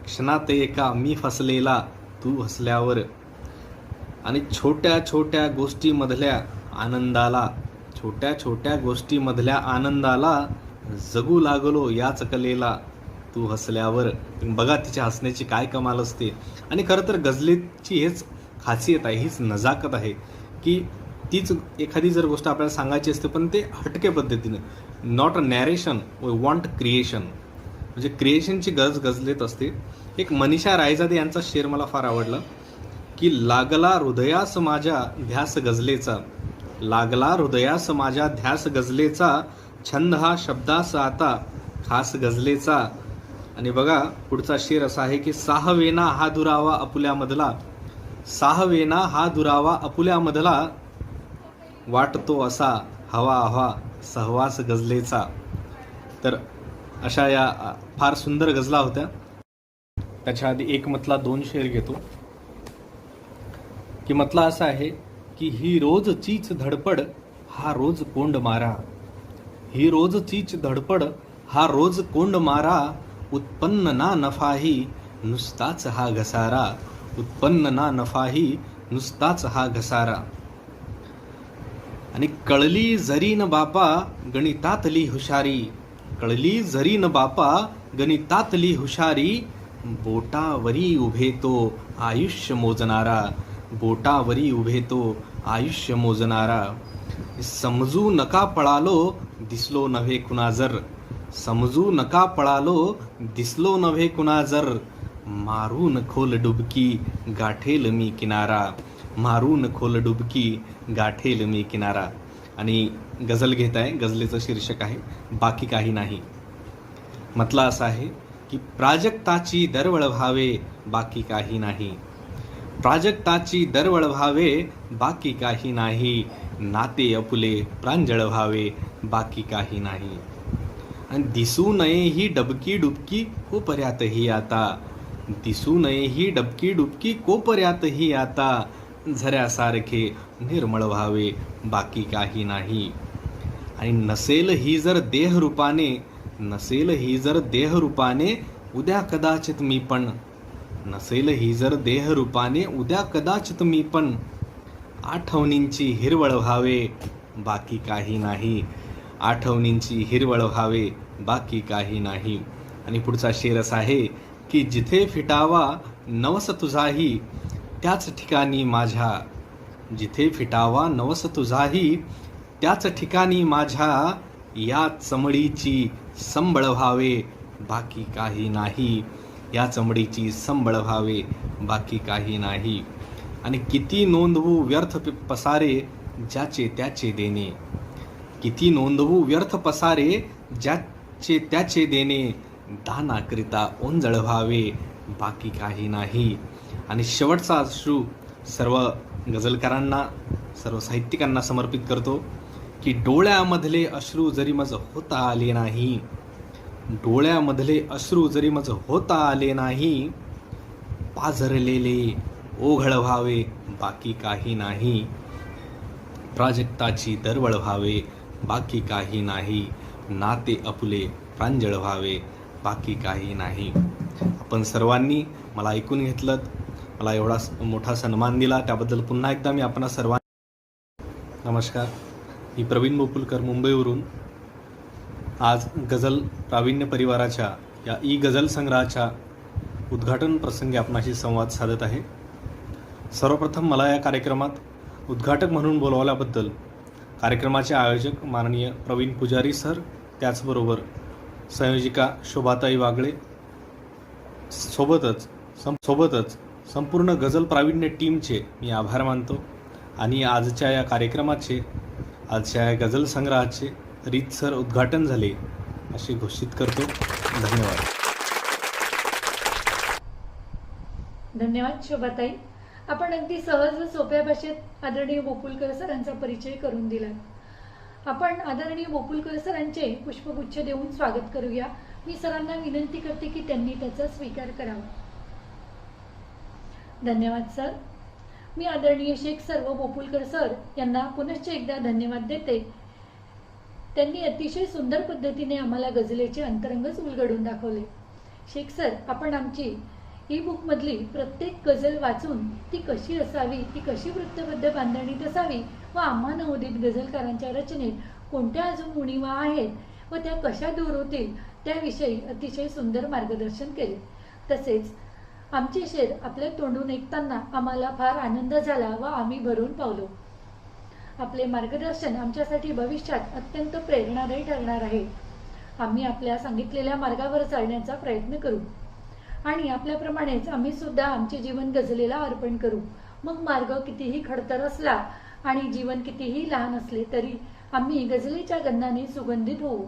क्षणात एका मी फसलेला तू हसल्यावर. आणि छोट्या छोट्या गोष्टीमधल्या आनंदाला, छोट्या छोट्या गोष्टीमधल्या आनंदाला जगू लागलो याच कलेला तू हसल्यावर. बघा तिच्या हसण्याची काय कमाल असते. आणि खरं तर गझलेची हेच खासियत आहे, हीच नजाकत आहे की तीच एखादी जर गोष्ट आपल्याला सांगायची असते पण ते हटके पद्धतीने, not a narration, we want creation, म्हणजे क्रिएशनची गरज गझलेत असते. एक मनीषा रायजादे यांचा शेर मला फार आवडला की लागला हृदयास माझ्या ध्यास गझलेचा, लागला हृदयास माझ्या ध्यास गझलेचा, छंद हा शब्दास आता खास गझलेचा. आणि बघा पुढचा शेर असा आहे की साहवेना हा दुरावा आपुल्यामधला, साहवेना हा दुरावा आपुल्यामधला, वाटतो असा हवा हवा सहवास गझलेचा. तर अशा या फार सुंदर गझला होत्या. त्याच्या आधी एक मतला दोन शेर घेतो की मतला असा आहे की ही रोज चीच धडपड हा रोज कोंड मारा, ही रोज चीच धडपड हा रोज कोंड मारा, उत्पन्न ना नफाही नुसताच हा घसारा, उत्पन्न ना नफाही नुसताच हा घसारा. आणि कळली जरी न बापा गणितातली हुशारी, कळली जरी न बापा गणितातली हुशारी, बोटावरी उभे तो आयुष्य मोजणारा, बोटावरी उभे तो आयुष्य मोजणारा. समजू नका पळालो दिसलो नव्हे कुणा जर, समजू नका पळालो दिसलो नव्हे कुणा जर, मारून खोल डुबकी गाठेल मी किनारा, मारून खोल डुबकी गाठेल मी किनारा. आणि गझल घेत आहे, गझलेचं शीर्षक आहे बाकी काही नाही. मतला असा आहे की प्राजक्ताची दरवळ व्हावे बाकी काही नाही, प्राजक्ताची दरवळ व्हावे बाकी काही नाही, नाते अपुले प्रांजळ व्हावे बाकी काही नाही. आणि दिसू नये ही डबकी डुबकी कोपर्यातही आता, दिसू नये ही डबकी डुबकी कोपर्यातही आता, झऱ्यासारखे निर्मळ व्हावे बाकी काही नाही. आणि नसेल ही जर देहरूपाने, नसेल ही जर देहरूपाने उद्या कदाचित मी पण, नसेल ही जर देहरूपाने उद्या कदाचित मी पण, आठवणींची हिरवळ व्हावे बाकी काही नाही, आठवणींची हिरवळ व्हावे बाकी काही नाही. आणि पुढचा शेर असा आहे की जिथे फिटावा नवस तुझाही त्याच ठिकाणी माझ्या, जिथे फिटावा नवस तुझाही त्याच ठिकाणी माझ्या, या चमडीची संबळ व्हावे बाकी काही नाही, या चमडीची संबळ व्हावे बाकी काही नाही. आणि किती नोंदवू व्यर्थ पसारे ज्याचे त्याचे देणे, किती नोंदवू व्यर्थ पसारे ज्याचे त्याचे देणे, दानाकरिता ओंजळ व्हावे बाकी काही नाही. आणि शेवटचा अश्रू सर्व गझलकारांना, सर्व साहित्यिकांना समर्पित करतो की डोळ्यामधले अश्रू जरी मज होता आले नाही, डोळ्यामधले अश्रू जरी मज होता आले नाही, ओघळ व्हावे बाकी काही नाही, प्राजक्ताची दरवळ व्हावे बाकी काही नाही, नाते आपुले प्रांजळ व्हावे बाकी काही नाही. आपण सर्वांनी मला ऐकून घेतलं, मला एवढा मोठा सन्मान दिला त्याबद्दल पुन्हा एकदा मी आपणा सर्वांना नमस्कार. मी प्रवीण बोपुलकर मुंबईवरून आज गझल प्रावीण्य परिवाराच्या या ई गझल संग्रहाच्या उद्घाटन प्रसंगी आपणाशी संवाद साधत आहे. सर्वप्रथम मला या कार्यक्रमात उद्घाटक म्हणून बोलवल्याबद्दल कार्यक्रमाचे आयोजक माननीय प्रवीण पुजारी सर, त्याचबरोबर संयोजिका शोभाताई वागळे, सोबतच संपूर्ण गझल प्रावीण्य टीमचे मी आभार मानतो. आणि आजच्या या कार्यक्रमाचे, आजच्या या गझल संग्रहाचे रीतसर उद्घाटन झाले असे घोषित करतो. धन्यवाद. धन्यवाद शोभाताई. आपण अगदी सहज व सोप्या भाषेत आदरणीय बोपुलकर सरांचा परिचय करून दिला. आपण आदरणीय बोपुलकर सरांचे पुष्पगुच्छ देऊन स्वागत करूया. मी सरांना विनंती करते की त्यांनी त्याचा स्वीकार करावा. धन्यवाद सर. मी आदरणीय शेख सर व बोपुलकर सर यांना पुनश्च एकदा धन्यवाद देते. त्यांनी अतिशय सुंदर पद्धतीने आम्हाला गझलेचे अंतरंगच उलगडून दाखवले. शेख सर, आपण आमची ई बुकमधली प्रत्येक गझल वाचून ती कशी असावी, ती कशी वृत्तबद्ध बांधणीत असावी व आम्हा नवोदित गझलकारांच्या रचनेत कोणत्या अजून उणीवा आहेत व त्या कशा दूर होतील त्याविषयी अतिशय सुंदर मार्गदर्शन केले. तसेच आमचे शेर आपल्या तोंडून ऐकताना आम्हाला फार आनंद झाला व आम्ही भरून पावलो. आपले मार्गदर्शन आमच्यासाठी भविष्यात अत्यंत प्रेरणादायी ठरणार आहे. आम्ही आपल्या सांगितलेल्या मार्गावर चालण्याचा प्रयत्न करू आणि आपल्याप्रमाणेच आम्ही सुद्धा आमचे जीवन गझलेला अर्पण करू. मग मार्ग कितीही खडतर असला आणि जीवन कितीही लहान असले तरी आम्ही गझलेच्या गंधाने सुगंधित होऊ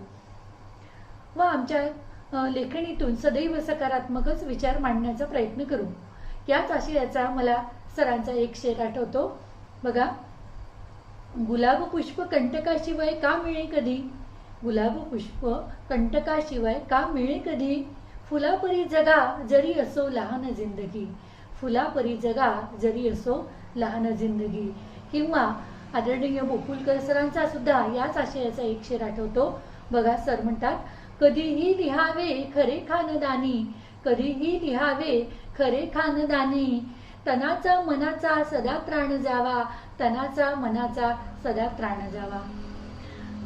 व आमच्या लेखणीतून सदैव सकारात्मकच विचार मांडण्याचा प्रयत्न करू. याच आशयाचा मला सरांचा एक शेर आठवतो बघा. गुलाब पुष्प कंटकाशिवाय का मिळे कधी, गुलाब पुष्प कंटकाशिवाय का मिळे कधी, फुलापरी जगा जरी असो लहान जिंदगी, फुलापरी जगा जरी असो लहान जिंदगी. किंवा आदरणीय बोपुलकर सरांचा सुद्धा याच आशयाचा एक शेर आठवतो बघा. सर म्हणतात, कधीही लिहावे खरे खानदानी, कधीही लिहावे खरे खानदानी, तनाचा मनाचा सदा त्राण जावा, तनाचा मनाचा सदा त्राण जावा.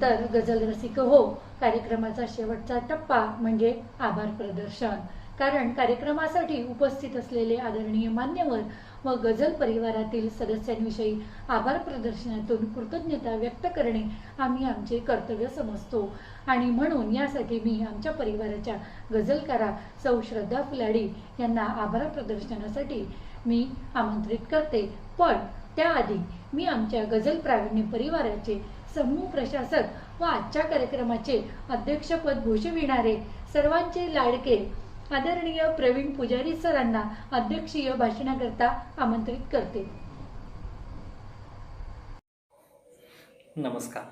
तर गझल रसिक हो, कार्यक्रमाचा शेवटचा टप्पा म्हणजे आभार प्रदर्शन. कारण कार्यक्रमासाठी उपस्थित असलेले आदरणीय मान्यवर व गझल परिवारातील सदस्यांविषयी आभार प्रदर्शनातून कृतज्ञता व्यक्त करणे आम्ही आमचे कर्तव्य समजतो. आणि म्हणून यासाठी मी आमच्या परिवाराच्या गझलकारा सौ श्रद्धा फुलाडी यांना आभार प्रदर्शनासाठी मी आमंत्रित करते. पण त्याआधी मी आमच्या गझल प्रावीण्य परिवाराचे समूह प्रशासक व आजच्या कार्यक्रमाचे अध्यक्षपद भूषविणारे सर्वांचे लाडके आदरणीय प्रवीण पुजारी सरांना अध्यक्षीय भाषणाकरता आमंत्रित करते. नमस्कार.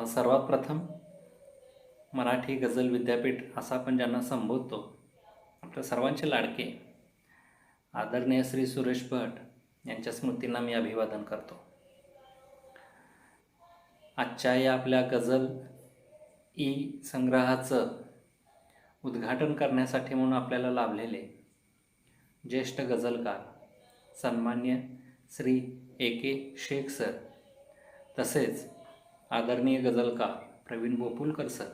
सर्वात प्रथम मराठी गझल विद्यापीठ असं आपण ज्यांना संबोधतो, आपल्या सर्वांचे लाडके आदरणीय श्री सुरेश भट यांच्या स्मृतींना मी अभिवादन करतो. आजच्या या आपल्या गझल ई संग्रहाचं उद्घाटन करण्यासाठी म्हणून आपल्याला लाभलेले ज्येष्ठ गझलकार सन्मान्य श्री ए.के. शेख सर, तसेच आदरणीय गझलकार प्रवीण बोपुलकर सर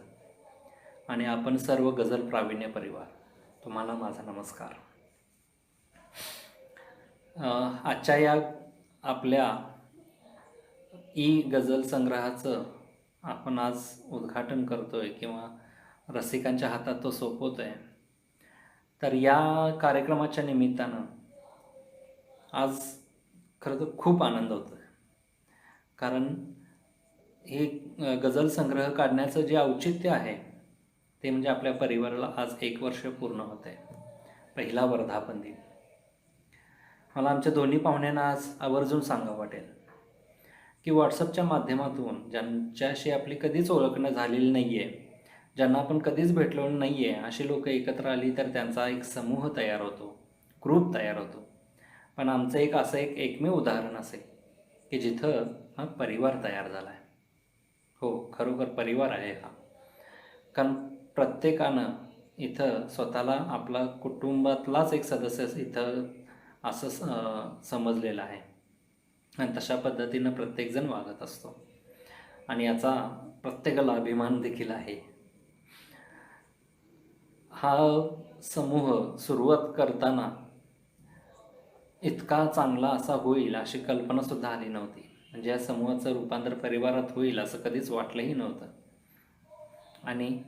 आणि आपण सर्व गझल प्रावीण्य परिवार, तुम्हाला माझा नमस्कार. आजच्या या आपल्या ई गझल संग्रहाचं आपण आज उद्घाटन करतोय किंवा रसिकांच्या हातात तो सोपवतोय. तर या कार्यक्रमाच्या निमित्तानं आज खरं तर खूप आनंद होतोय. कारण हे गझल संग्रह काढण्याचं जे औचित्य आहे ते म्हणजे आपल्या परिवाराला आज 1 वर्ष पूर्ण होत आहे, पहिला वर्धापन दिन. मला आमच्या दोन्ही पाहुण्यांना आज आवर्जून सांगावं वाटेल की व्हॉट्सअपच्या माध्यमातून ज्यांच्याशी आपली कधीच ओळखणं झालेली नाही आहे, ज्यांना आपण कधीच भेटलो नाही आहे, अशी लोक एकत्र आली तर त्यांचा एक समूह तयार होतो. ग्रुप तयार होतो. पण आमचं असं एकमेव उदाहरण असेल की जिथं हा परिवार तयार झाला आहे. हो, खरोखर परिवार आहे हा. कारण प्रत्येकानं इथं स्वतःला आपला कुटुंबातलाच एक सदस्य इथं असं समजलेलं आहे आणि तशा पद्धतीनं प्रत्येकजण वागत असतो आणि याचा प्रत्येकाला अभिमान देखील आहे. हा समूह सुरुवात करताना इतका चांगला असा होईल अशी कल्पनासुद्धा आली नव्हती. म्हणजे या समूहाचं रूपांतर परिवारात होईल असं कधीच वाटलंही नव्हतं. आणि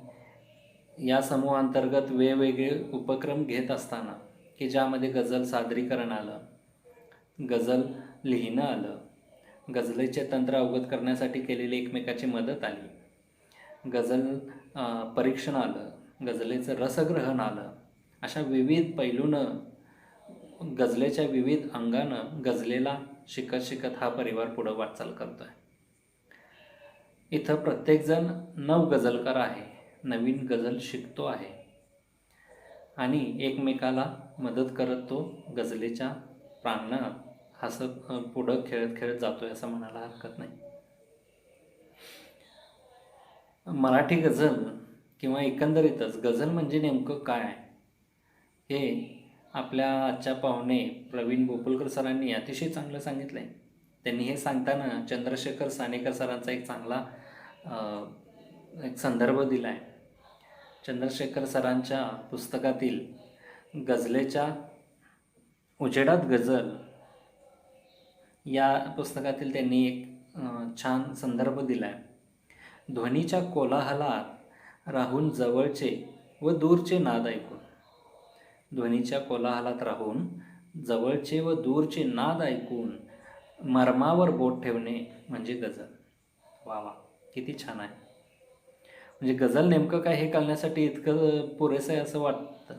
या समूहांतर्गत वेगवेगळे उपक्रम घेत असताना की ज्यामध्ये गझल सादरीकरण आलं, गझल लिहिणं आलं, गझलेचे तंत्र अवगत करण्यासाठी केलेली एकमेकाची मदत आली, गझल परीक्षण आलं, गझलेचं रसग्रहण आलं, अशा विविध पैलूनं गझलेच्या विविध अंगानं गझलेला शिकत शिकत हा परिवार पुढं वाटचाल करतो आहे. इथं प्रत्येकजण नव गझलकार आहे, नवीन गझल शिकतो आहे आणि एकमेकाला मदत करत तो गझलेच्या प्रांगणात हसत पुढं खेळत खेळत जातोय असं म्हणायला हरकत नाही. मराठी गझल किंवा एकंदरीतच गझल म्हणजे नेमकं काय हे आपल्या आजच्या पाहुणे प्रवीण बोपुलकर सरांनी अतिशय चांगलं सांगितलं आहे. त्यांनी हे सांगताना चंद्रशेखर सानेकर सरांचा एक चांगला एक संदर्भ दिला आहे. चंद्रशेखर सरांच्या पुस्तकातील गझलेच्या उजेडात गझल या पुस्तकातील त्यांनी एक छान संदर्भ दिला आहे. ध्वनीच्या कोलाहलात राहून जवळचे व दूरचे नाद ऐकून, ध्वनीच्या कोलाहलात राहून जवळचे व दूरचे नाद ऐकून मर्मावर बोट ठेवणे म्हणजे गझल. वा वा, किती छान आहे. म्हणजे गझल नेमकं काय हे कळण्यासाठी इतकं पुरेसं आहे असं वाटतं.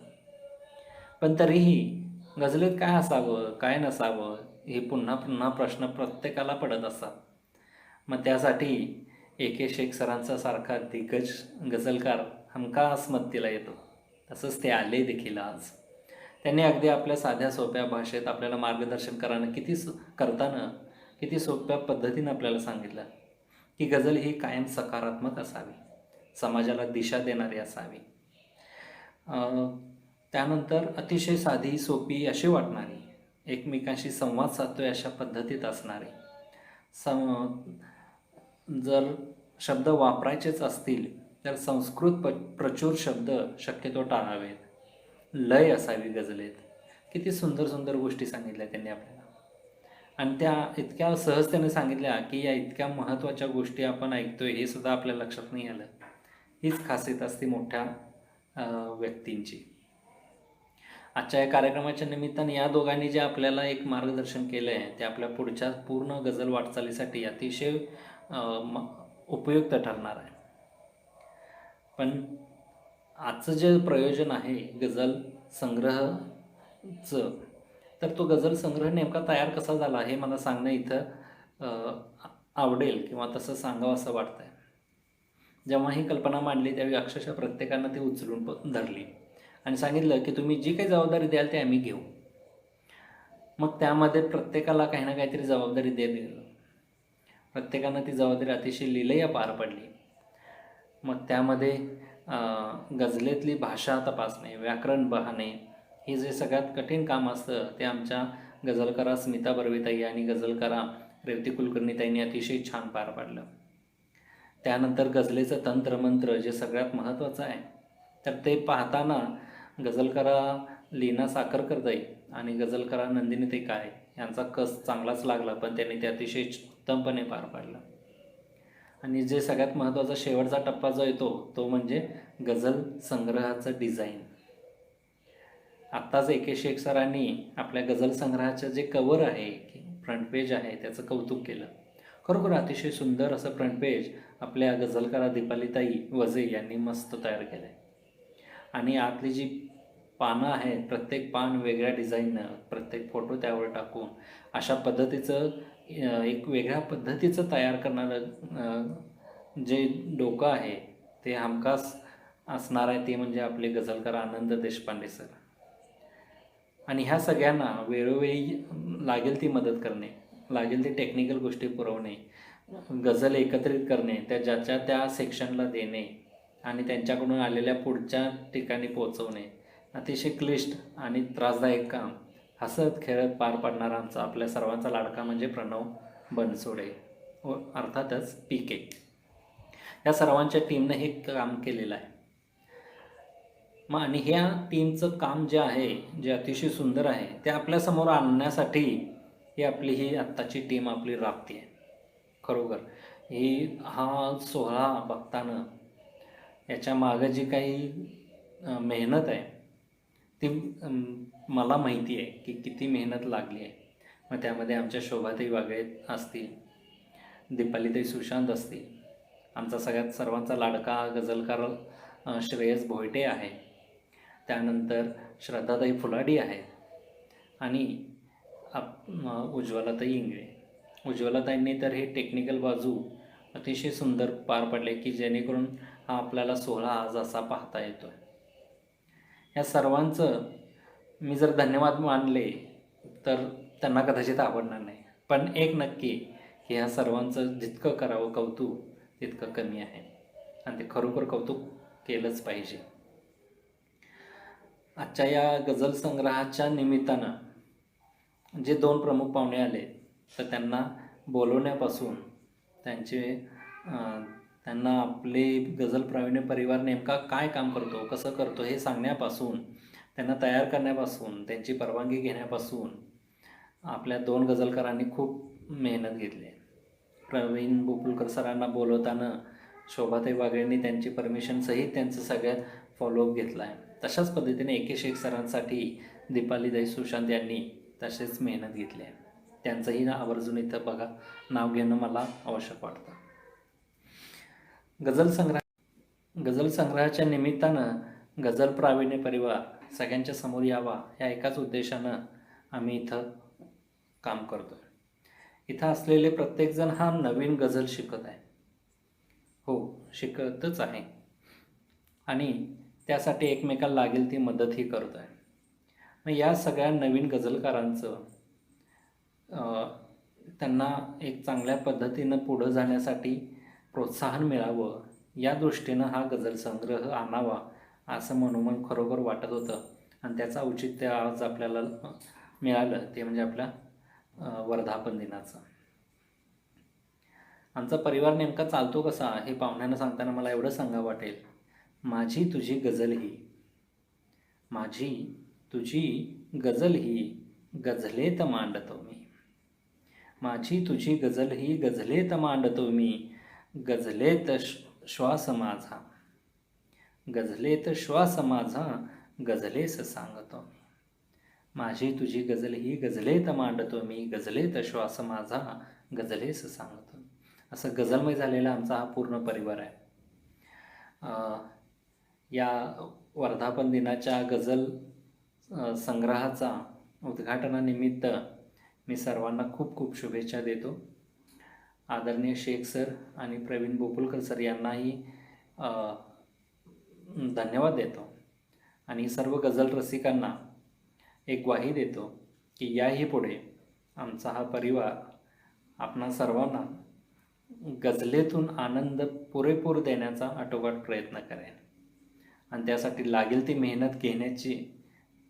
पण तरीही गझलेत काय असावं काय नसावं हे पुन्हा पुन्हा प्रश्न प्रत्येकाला पडत असतात. मग त्यासाठी AK शेख सरांचा सारखा दिग्गज गझलकार हमखास मदतीला येतो. तसंच ते आले देखील आज. त्यांनी अगदी आपल्या साध्या सोप्या भाषेत आपल्याला मार्गदर्शन करताना किती सोप्या पद्धतीनं आपल्याला सांगितलं की गझल ही कायम सकारात्मक असावी, समाजाला दिशा देणारी असावी, त्यानंतर अतिशय साधी सोपी अशी वाटणारी, एकमेकांशी संवाद साधतोय अशा पद्धतीत असणारी, जर शब्द वापरायचेच असतील तर संस्कृत प्रचूर शब्द शक्यतो टाळावेत, लय असावी गझलेत. किती सुंदर सुंदर गोष्टी सांगितल्या त्यांनी आपल्याला आणि त्या इतक्या सहजतेने सांगितल्या की या इतक्या महत्त्वाच्या गोष्टी आपण ऐकतोय हे सुद्धा आपल्या लक्षात नाही आलं. हीच खासियत असते मोठ्या व्यक्तींची. आजच्या या कार्यक्रमाच्या निमित्ताने या दोघांनी जे आपल्याला एक मार्गदर्शन केलं आहे ते आपल्या पुढच्या पूर्ण गझल वाटचालीसाठी अतिशय उपयुक्त ठरणार आहे. पण आजचं जे प्रयोजन आहे गझल संग्रहचं, तर तो गझल संग्रह नेमका तयार कसा झाला हे मला सांगणं इथं आवडेल किंवा तसं सांगावं असं वाटतं आहे. जेव्हा ही कल्पना मांडली त्यावेळी अक्षरशः प्रत्येकानं ती उचलून धरली आणि सांगितलं की तुम्ही जी काही जबाबदारी द्याल ते आम्ही घेऊ. मग त्यामध्ये प्रत्येकाला काही ना काहीतरी जबाबदारी देत गेलं. प्रत्येकानं ती जबाबदारी अतिशय लीलया पार पडली. मग त्यामध्ये गझलेतली भाषा तपासणे, व्याकरण पाहणे हे जे सगळ्यात कठीण काम असतं ते आमच्या गझलकारा स्मिता बर्वेताई आणि गझलकारा रेवती कुलकर्णीताईंनी अतिशय छान पार पाडलं. त्यानंतर गझलेचं तंत्रमंत्र जे सगळ्यात महत्त्वाचं आहे तर ते पाहताना गझलकारा लीना साखरकरताई आणि गझलकारा नंदिनीताई काय यांचा कस चांगलाच लागला, पण त्यांनी ते अतिशय उत्तमपणे पार पाडलं. आणि जे सगळ्यात महत्त्वाचा शेवटचा टप्पा जो येतो तो म्हणजे गझल संग्रहाचं डिझाईन. आत्ताच AK शेख सरांनी आपल्या गझल संग्रहाचं जे कवर आहे फ्रंट पेज आहे त्याचं कौतुक केलं. खरोखर अतिशय सुंदर असं फ्रंट पेज आपल्या गझलकारा दीपालीताई वजे यांनी मस्त तयार केलं आहे. आणि आतली जी पानं आहेत प्रत्येक पान वेगळ्या डिझाईननं, प्रत्येक फोटो त्यावर टाकून अशा पद्धतीचं एक वेगळ्या पद्धतीचं तयार करणारं जे डोकं आहे ते हमखास असणार आहे ते म्हणजे आपले गझलकार आनंद देशपांडे सर. आणि ह्या सगळ्यांना वेळोवेळी लागेल ती मदत करणे, लागेल ती टेक्निकल गोष्टी पुरवणे, गझल एकत्रित करणे, त्या ज्याच्या त्या सेक्शनला देणे आणि त्यांच्याकडून आलेल्या पुढच्या ठिकाणी पोहोचवणे, अतिशय क्लिष्ट आणि त्रासदायक काम हसत खेळत पार पाडणारा आमचा आपल्या सर्वांचा लाडका म्हणजे प्रणव बनसोडे व अर्थातच PK. या सर्वांच्या टीमनं हे काम केलेलं आहे. मग आणि ह्या टीमचं काम जे आहे, जे अतिशय सुंदर आहे, ते आपल्यासमोर आणण्यासाठी ही आत्ताची टीम आपली राबते आहे. खरोखर हा सोहळा बघताना याच्या मागं जी काही मेहनत आहे ती मला माहिती आहे की किती मेहनत लागली आहे. मग त्यामध्ये आमच्या शोभाताई वागळे असतील, दीपालीताई सुशांत असतील, आमचा सर्वांचा लाडका गझलकार श्रेयस भोयटे आहे, त्यानंतर श्रद्धाताई फुलाडी आहे आणि उज्ज्वलाताई इंगळे. उज्ज्वलाताईंनी तर हे टेक्निकल बाजू अतिशय सुंदर पार पडले की जेणेकरून हा आपल्याला सोहळा आज असा पाहता येतो आहे. या सर्वांचं मी जर धन्यवाद मानले तर त्यांना कदाचित आवडणार नाही, पण एक नक्की की ह्या सर्वांचं जितकं करावं कौतुक तितकं कमी आहे आणि ते खरोखर कौतुक केलंच पाहिजे. आजच्या या गझल संग्रहाच्या निमित्तानं जे 2 प्रमुख पाहुणे आले तर त्यांना बोलवण्यापासून त्यांना आपले गझल प्रावीण्य परिवार नेमका काय काम करतो, कसं करतो हे सांगण्यापासून, त्यांना तयार करण्यापासून, त्यांची परवानगी घेण्यापासून आपल्या 2 गझलकारांनी खूप मेहनत घेतली. प्रवीण बोपुलकर सरांना बोलवताना शोभाताई वागळेंनी त्यांची परमिशन सहित त्यांचं सगळ्यात फॉलोअप घेतला आहे. तशाच पद्धतीने AK शेख सरांसाठी दीपालीताई सुशांत यांनी तसेच मेहनत घेतली आहे. त्यांचंही आवर्जून इथं बघा नाव घेणं मला आवश्यक वाटतं. गझल संग्रहाच्या निमित्तानं गझल प्रावीण्य परिवार सगळ्यांच्या समोर यावा या एकाच उद्देशानं आम्ही इथं काम करतो. इथं असलेले प्रत्येकजण हा नवीन गझल शिकत आहे. हो, शिकतच आहे आणि त्यासाठी एकमेकाला लागेल ती मदतही करत आहे. मग या सगळ्या नवीन गझलकारांचं त्यांना एक चांगल्या पद्धतीनं पुढं जाण्यासाठी प्रोत्साहन मिळावं या दृष्टीनं हा गझल संग्रह आणावा असं मनोमन खरोखर वाटत होतं आणि त्याचं औचित्य आज आपल्याला मिळालं ते म्हणजे आपल्या वर्धापन दिनाचं. आमचा परिवार नेमका चालतो कसा हे पाहुण्यांना सांगताना मला एवढं सांगावं वाटेल. माझी तुझी गझल ही, माझी तुझी गझल ही गझलेत मांडतो मी, माझी तुझी गझल ही गझलेत मांडतो मी, गझलेत श्वास माझा, गझलेत श्वास माझा गझलेस सांगतो मी, माझी तुझी गझल ही गझलेत मांडतो मी, गझलेत श्वास माझा गझलेस सांगतो. असं गझलमय झालेला आमचा हा पूर्ण परिवार आहे. या वर्धापन दिनाच्या गझल संग्रहाचा उद्घाटनानिमित्त मी सर्वांना खूप खूप शुभेच्छा देतो. आदरणीय शेख सर आणि प्रवीण बोपुलकर सर यांनाही धन्यवाद देतो आणि सर्व गझल रसिकांना एक ग्वाही देतो की याही पुढे आमचा हा परिवार आपणा सर्वांना गझलेतून आनंद पुरेपूर देण्याचा आटोकाट प्रयत्न करेल आणि त्यासाठी लागेल ती मेहनत घेण्याची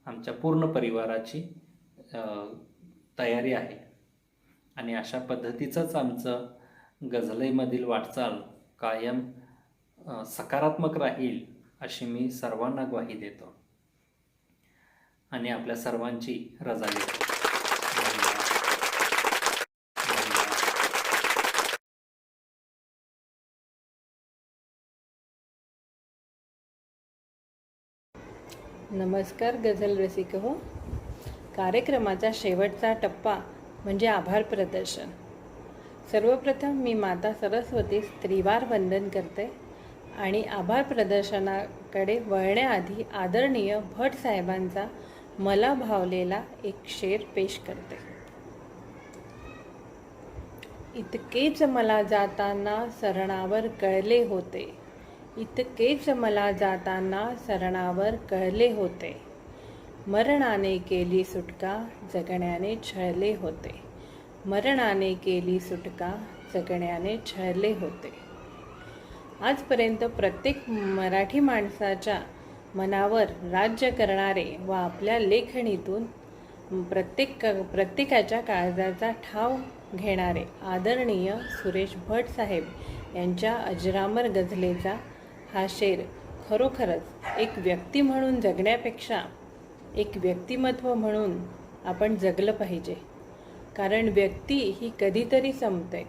आमच्या पूर्ण परिवाराची तयारी आहे आणि अशा पद्धतीचंच आमचं गझलेमधील वाटचाल कायम सकारात्मक राहील अशी मी सर्वांना ग्वाही देतो आणि आपल्या सर्वांची रजा घेतो. नमस्कार गझल रसिक हो. कार्यक्रमाचा शेवटचा टप्पा म्हणजे आभार प्रदर्शन. सर्वप्रथम मी माता सरस्वतीस त्रिवार वंदन करते आणि आभार प्रदर्शनाकडे वळण्याआधी आदरणीय भट साहेबांचा मला भावलेला एक शेर पेश करते. इतकेच मला जाताना सरणावर कळले होते, इतकेच मला जाताना सरणावर कळले होते, मरणाने केली सुटका जगण्याने छळले होते. मरणाने केली सुटका जगण्याने छळले होते. आजपर्यंत प्रत्येक मराठी माणसाच्या मनावर राज्य करणारे व आपल्या लेखणीतून प्रत्येकाच्या काळजाचा ठाव घेणारे आदरणीय सुरेश भट साहेब यांच्या अजरामर गझलेचा हा शेर खरोखरच एक व्यक्ती म्हणून जगण्यापेक्षा एक व्यक्तिमत्व म्हणून आपण जगलं पाहिजे. कारण व्यक्ती ही कधीतरी संपते,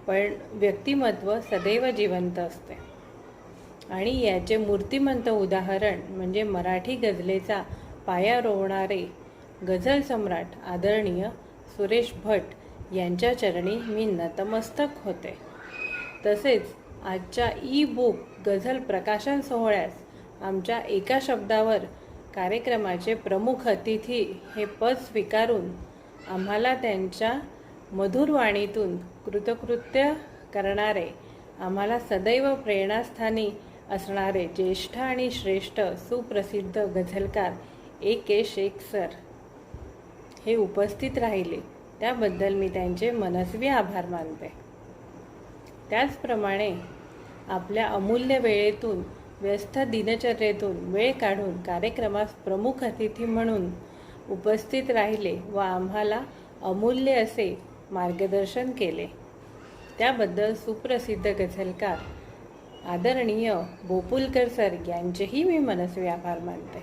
पण व्यक्तिमत्व सदैव जिवंत असते. आणि याचे मूर्तिमंत उदाहरण म्हणजे मराठी गझलेचा पाया रोवणारे गझल सम्राट आदरणीय सुरेश भट यांच्या चरणी मी नतमस्तक होते. तसेच आजच्या ई-बुक गझल प्रकाशन सोहळ्यास आमच्या एका शब्दावर कार्यक्रमाचे प्रमुख अतिथी हे पद स्वीकारून आम्हाला त्यांच्या मधुर वाणीतून कृतकृत्य करणारे, आम्हाला सदैव प्रेरणास्थानी असणारे ज्येष्ठ आणि श्रेष्ठ सुप्रसिद्ध गझलकार A.K. शेख सर हे उपस्थित राहिले, त्याबद्दल मी त्यांचे मनस्वी आभार मानते. त्याचप्रमाणे आपल्या अमूल्य वेळेतून, व्यस्त दिनचर्येतून वेळ काढून कार्यक्रमास प्रमुख अतिथी म्हणून उपस्थित राहिले व आम्हाला अमूल्य असे मार्गदर्शन केले, त्याबद्दल सुप्रसिद्ध गझलकार आदरणीय बोपुलकर सर यांचेही मी मनस्वी आभार मानते.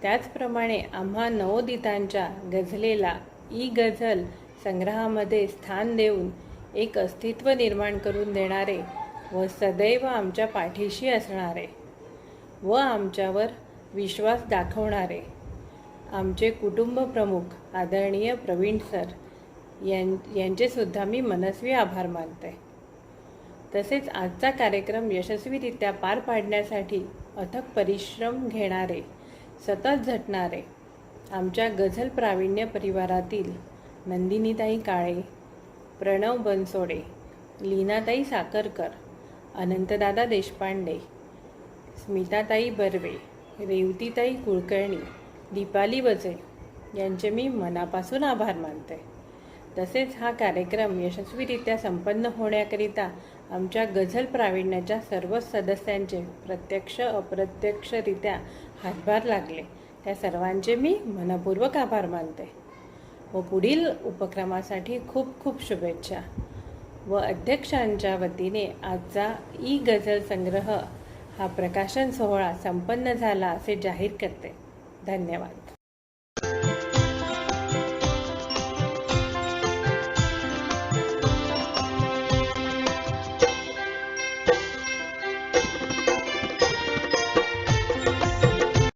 त्याचप्रमाणे आम्हा नवोदितांच्या गझलेला ई-गझल संग्रहामध्ये स्थान देऊन एक अस्तित्व निर्माण करून देणारे व सदैव आमच्या पाठीशी असणारे व आमच्यावर विश्वास दाखवणारे आमचे कुटुंब प्रमुख आदरणीय प्रवीण सर यांचेसुद्धा मी मनस्वी आभार मानते. तसेच आजचा कार्यक्रम यशस्वीरित्या पार पाडण्यासाठी अथक परिश्रम घेणारे, सतत झटणारे आमच्या गझल प्रावीण्य परिवारातील नंदिनीताई काळे, प्रणव बनसोडे, लीनाताई साखरकर, अनंतदादा देशपांडे, स्मिताताई बर्वे, रेवतीताई कुलकर्णी, दीपाली वजे यांचे मी मनापासून आभार मानते. तसेच हा कार्यक्रम यशस्वीरित्या संपन्न होण्याकरिता आमच्या गझल प्रावीण्याच्या सर्व सदस्यांचे प्रत्यक्ष अप्रत्यक्षरित्या हातभार लागले, त्या सर्वांचे मी मनपूर्वक आभार मानते व पुढील उपक्रमासाठी खूप खूप शुभेच्छा. व अध्यक्षांच्या वतीने आजचा ई-गझल संग्रह हा प्रकाशन सोहळा संपन्न झाला असे जाहीर करते. धन्यवाद.